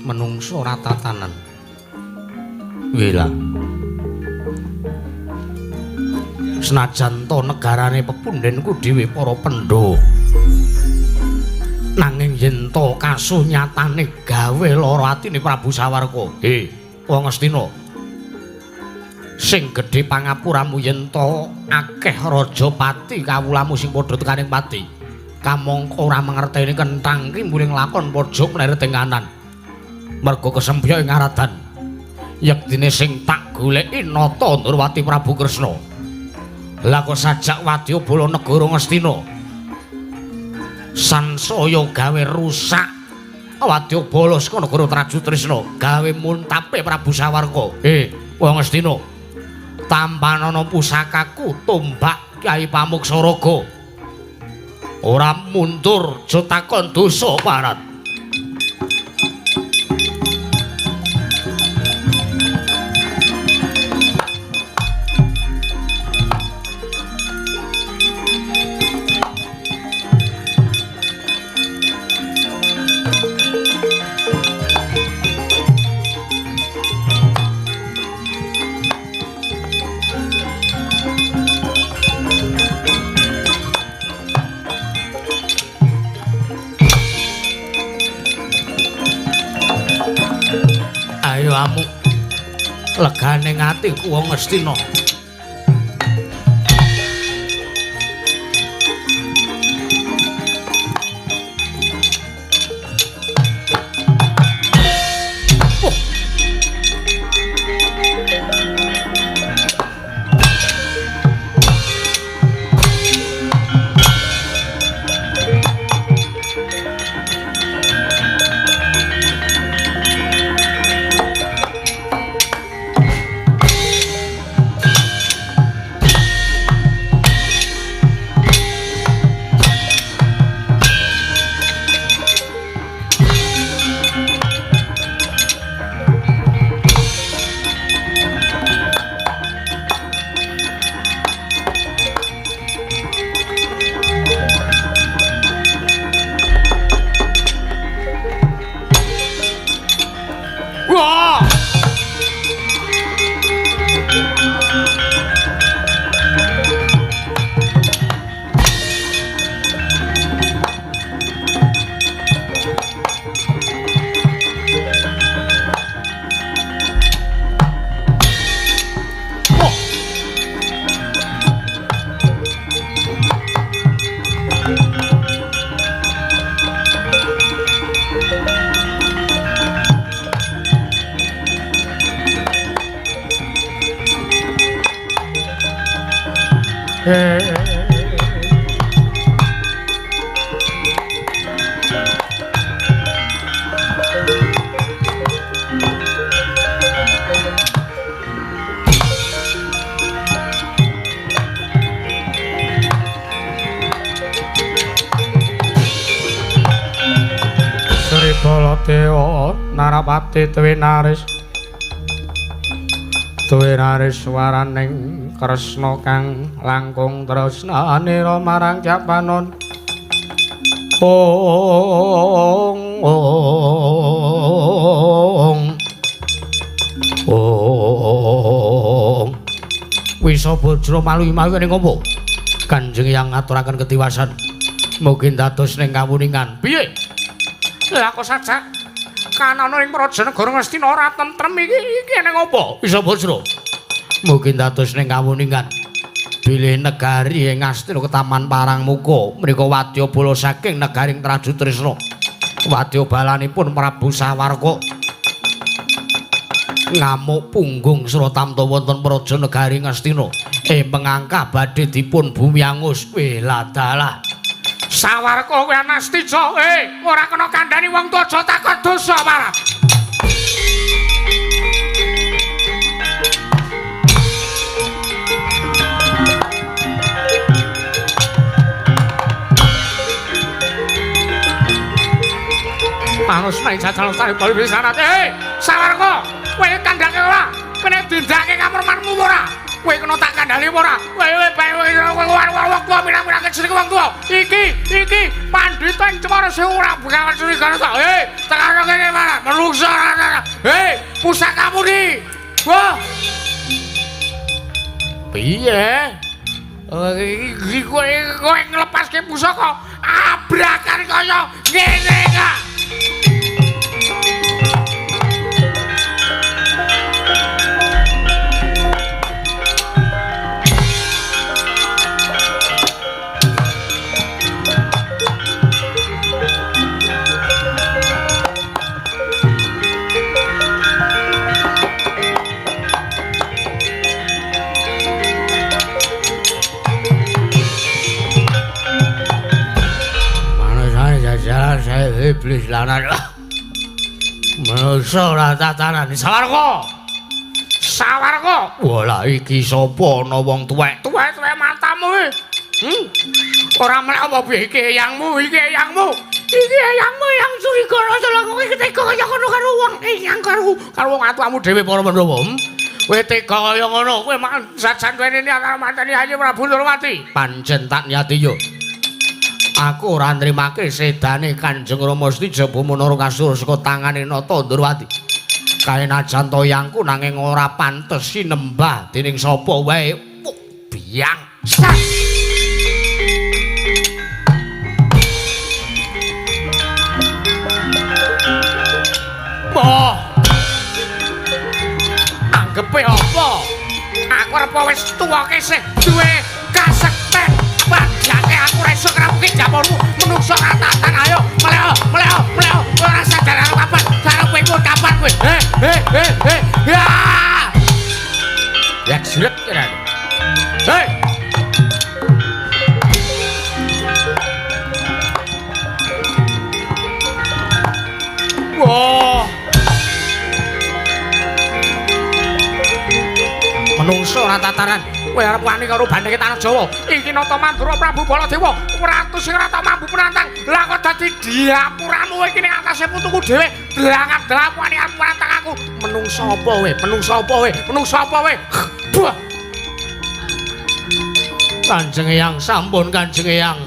Menungso ora tatanan. Wela. Senajan to negarane pepundhenku dhewe para pendha. Nanging yen to kasunyatane gawe lara atine Prabu Sawarka. He, wong Astina. Sing gedhe pangapuramu yen to akeh rajapati kawulamu sing padha tekaning pati. Kamangka ora mangerteni kenthang ki muring lakon pojok mleret ing kanan. Merga kesempya ing aradan. Yektine sing tak goleki nata Ndurwati Prabu Kresna. Lah kok sajak Wadyabala negara Ngastina. Sansaya gawe rusak Wadyabala saka negara Trajutrisna, gawe muntape Prabu Sawarka. Wong Ngastina. Tampanana pusakaku tombak Kyai Pamuksaraga. Ora mundur aja takon dosa parat. Amuk legane atiku wong Astina. Wah! Sri Baladewa Narapati Dwinaris swaraning Kresna kang langkung tresnanira marang Japanon. Wisa Bajra malu-malu ning apa? Kanjeng Hyang ngaturaken ketiwasan. Mugi dados ning kawuningan. Piye? Lah kok sajak kanana ing Prajanegara Ngastina ora tentrem iki ning apa? Wisa Bajra. Mugi dados ning kawuningan. Bilih negari ing Ngastina ketaman Parangmuka menika wadyabala saking negaring Traju Trisna. Wadyabalanipun Prabu Sawarka ngamuk punggung sratamta wonten Prajanegari Ngastina pengangkah badhe dipun bumiyangus. Weladalah Sawarka kowe Anastija, ora kena kandhani wong tuwa aja takon dosa malah. Manus main jajal tarik bali pisanat. Sawarka, kowe kandhake ora? Kene dindake kamurmanmu ora? Kowe kena tak kandhani ora? Kowe bae mirang-mirang jenenge wong tuwa. Iki pandhita ing Cemara sing ora bakal curiga to. Tekan kene malah menungsa. Pusakamu ni. Wah. Piye? Iki kowe nglepaske pusaka abrakan kaya ngene kok. Iblis lanang manungsa ora tatanan. Sawarka wala iki sapa ana wong tuwek matamu ora melek apa piye iki eyangmu yang Surigara Selangkung iki tega kaya ngono karo wong eyang karo wong atuamu dhewe para Pandhawa. Kowe tega kaya ngono kowe sajan duweni karo manteni Ayu Prabu Ndorowati. Pancen tak niati yo aku ora nrimake sedane Kanjeng Rama Stija Bumunara kasur saka tangane Nata Ndorowati. Kaenajan toyangku nanging ora pantes sinembah dening sapa wae. Biang. Oh. Anggepe apa? Aku arep wis tuwa kesih duwe kasekten. Padake aku ora iso ngrapuke jamonmu menungso katatan. Ayo mleo ora sadar karo kapan karo kowe pun kapan kowe ya jret kira wah menungso ora tataran. Kowe arep wani karo bandheke tanah Jawa. Iki Nata Mandura Prabu Baladewa, ratu sing ora tau mampu penantang. Lah kok dadi diapuramu iki ning atase putuku dhewe. Dlangat-dlangat wani arep nantang aku. Menungso apa we? Buah. Kanjeng Eyang sampun Kanjeng Eyang.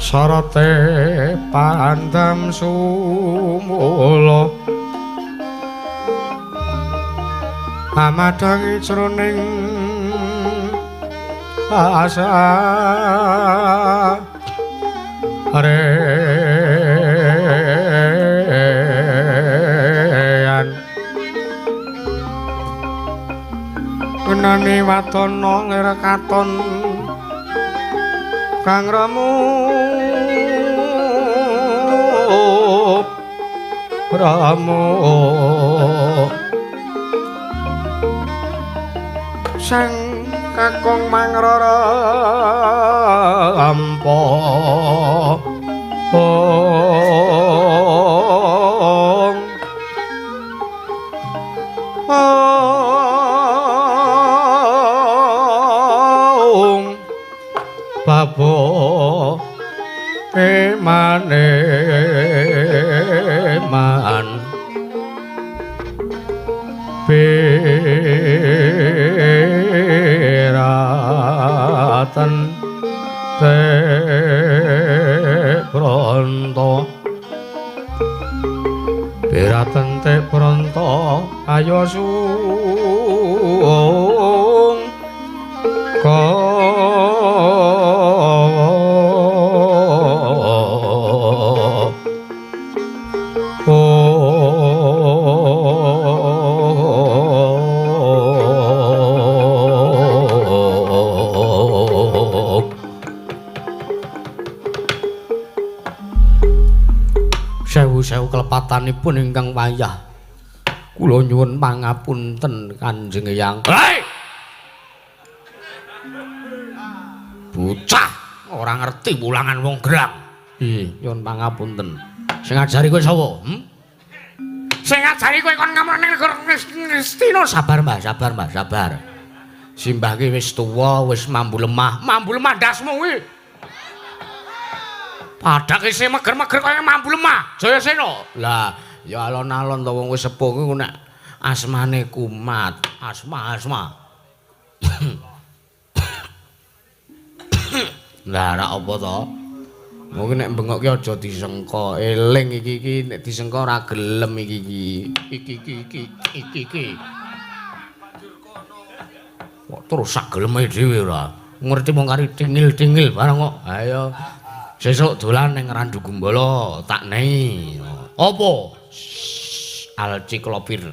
Sarate pandam sumula amadhangi jroning asa reyan kenani wadana lir katon kang remu sang kakung mangrara ampa babo maneman Piratan te pronto Piratan te pronto ayo sung sewu kelepatanipun ingkang wayah kula nyuwun pangapunten Kanjeng Eyang. Hei! Bocah ora ngerti wulangan wong gerang. Nyuwun pangapunten. Sing ngajari kowe sapa? Sing ngajari kowe kon ngamrene negara Ngastina. Sabar, Mbah, sabar, Mbah, sabar. Simbah ki wis tuwa, wis mambu lemah. Mambu lemah ndasmu kuwi. Padak isih meger-meger kaya mambu lemah. Jayasena. Lah, ya alon-alon to wong wis sepuh kuwi nek asmane kumat. Asma. Lah, ora apa to? Mungkin nek bengok ki aja disengka. Eling iki nek disengka ora gelem iki. Iki. Kok terus sak geleme dhewe ora. Ngerti mung kari tingil-tingil barang kok. Ayo. Sesuk dolan ning Randu Gumbala tak nehi. Apa? Alciklopir.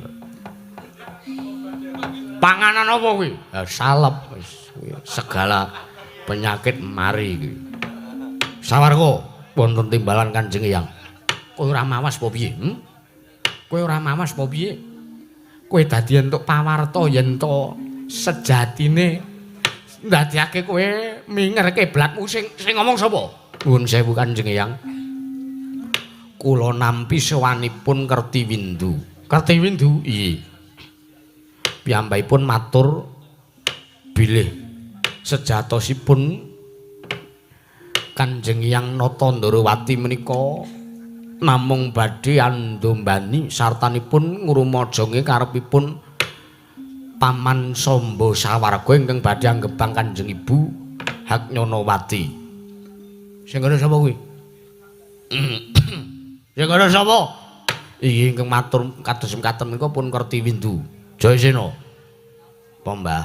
Panganan apa kuwi? Salep wis segala penyakit mari kuwi. Sawarga wonten timbalan Kanjeng Eyang. Kowe ora mawas apa piye? Kowe ora mawas apa piye? Kowe dadi entuk pawarta yen to sejatine ndadekake kowe minger kiblatmu sing ngomong sapa? Nuwun sewu Kanjeng Eyang. Kula nampi sowanipun Kertiwindu. Kertiwindu? Iya. Piyambakipun matur bilih sejatosipun Kanjeng Eyang Natandrawati menika namung badhe andombani sartanipun ngrumajange karepipun Paman Samba Sawarga ingkang badhe anggebang Kanjeng Ibu Haknyanawati. Sing ngono sapa kuwi? Sing ngono sapa? Iki ingkang matur kados mekaten menika pun Kertiwindu. Jayasena. Apa Mbah?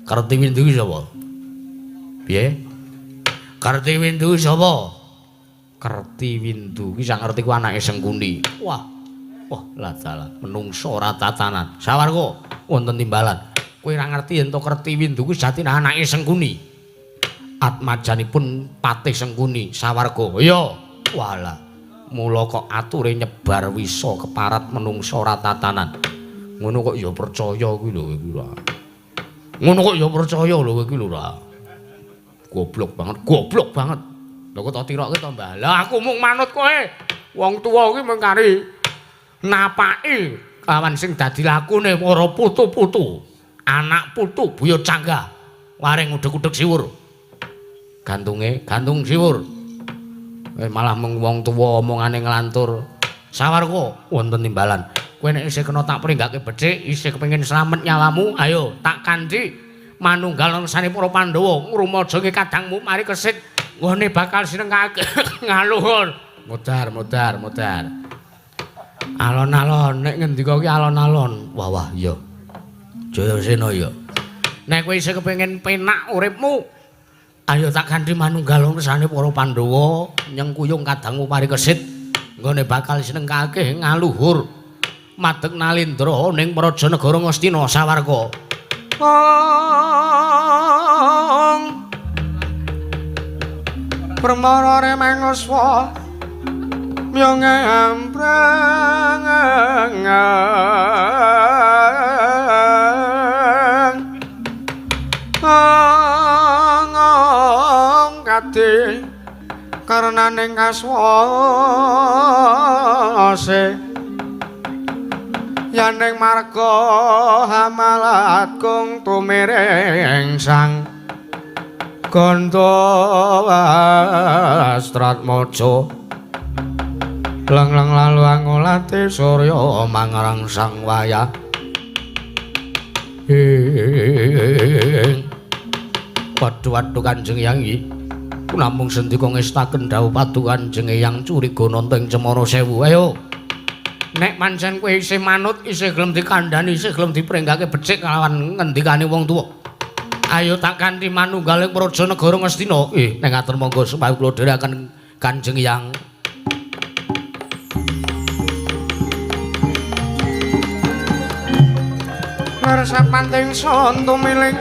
Kertiwindu iki sapa? Piye? Kertiwindu sapa? Kertiwindu iki sak ngerti ku anake Sengkuni. Wah, lah dalah menungso ora tatanan. Sawarga wonten timbalan. Kowe ora ngerti yen to Kertiwindu ku jatine anake Sengkuni. Atmajanipun Patih Sengkuni Sawarga. Ya, walah. Mula kok ature nyebar wisa keparat menungso ora tatanan. Ngono kok ya percaya kuwi lho kowe. Ngono kok ya percaya lho kowe lho ora. Goblok banget. Lha kok tak tirokke to, Mbah. Lah aku mung manut kowe. Wong tuwa kuwi mengkari napaki kawan sing dadi lakune para putu-putu. Anak putu Buya Cangga. Waring udhek-udhek siwur. Gantung siwur. Malah mung wong tuwa omongane nglantur. Sawarga wonten timbalan. Kowe nek isih kena tak pringgake becik, isih kepengin slamet nyawamu, ayo tak kandhi manunggal nesane para Pandhawa ngrumaja nge kadangmu mari kesit nggone bakal sinengake ngaluhur. Mudar. Alon-alon nek ngendika ki alon-alon. Wah iya. Jayasena ya. Nek kowe isih kepengin penak uripmu, ayo tak kandhi manunggal nesane para Pandhawa nyengkuyung kadangmu mari kesit nggone bakal sinengake ngaluhur. Madeg Nalindra ning Praja Negara Ngastina Sawarga. Permara remengaswa myonge amprang angong kati karenaning kaswase yaning marga hamalat kung tumiring sang Gandawastratmaja leng-leng lalu angolati surya mangrang sang wayah waduh Kanjeng Hyang iki namung sendika ngestaken dawuh padu Kanjeng Hyang curiga nonton Cemara Sewu. Ayo nek pancen kowe isih manut, isih gelem dikandhani, isih gelem dipringgake becik kalawan ngendikane wong tuwa. Ayo tak kanthi manunggaling Praja Negara Ngastina. Nek ngatur monggo supaya kula dherekaken Kanjeng Hyang. Ngarsapanting son tumiling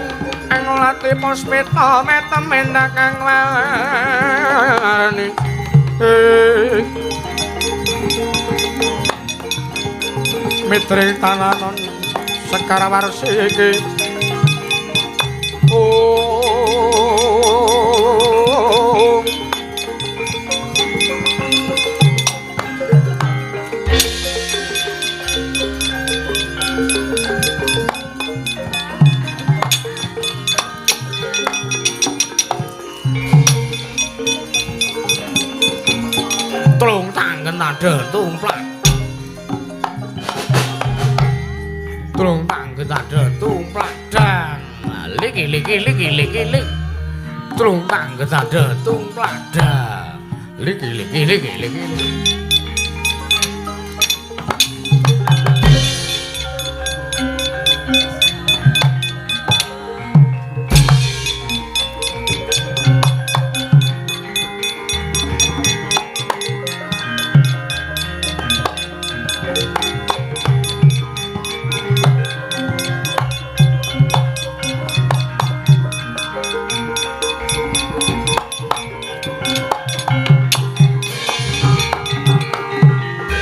angolati puspita metemenda kang warni mitri tananon Sekar Warsi iki Tlung tangken ada tumplak. Tlung tangken ada tumplak dan liki. Tlung tangken ada tumplak dan liki.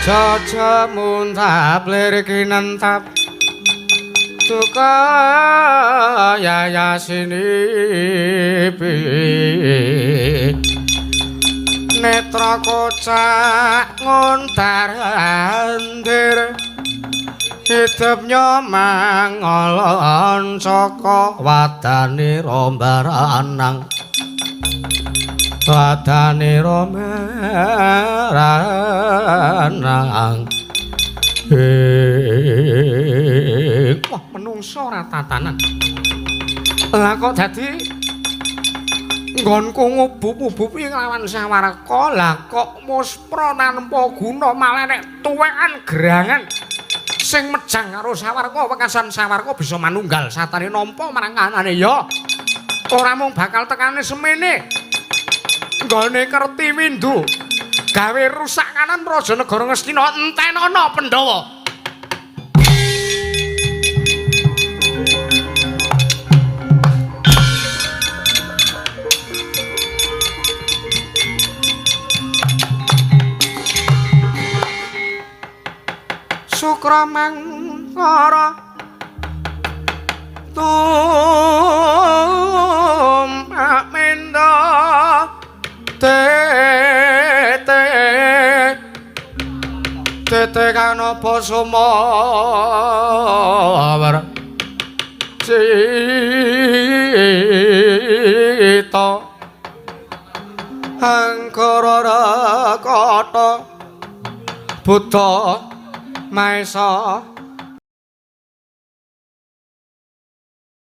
Jaja muntap liriki nentap Tuka yaya sinipi Netra kocak ngontar andir Hidup nyomang ngolon saka wadani rombaranang Wadani romeranang wah menungso ora tatanan lah kok dadi nggonku ngubup-ubupi nglawan Sawarga lah kok muspra tanpa guna malah nek tuwekan gerangan sing mejang karo Sawarga wekasan Sawarga bisa manunggal satane nampa marang kanane ya ora mung bakal tekane semene nggone Kertiwindu gawe rusak kanan Praja Negara Ngastina entenana Pandhawa Sukramangkara tumpak menda tete kanapa sumawar cita angkara rakata buta Maesa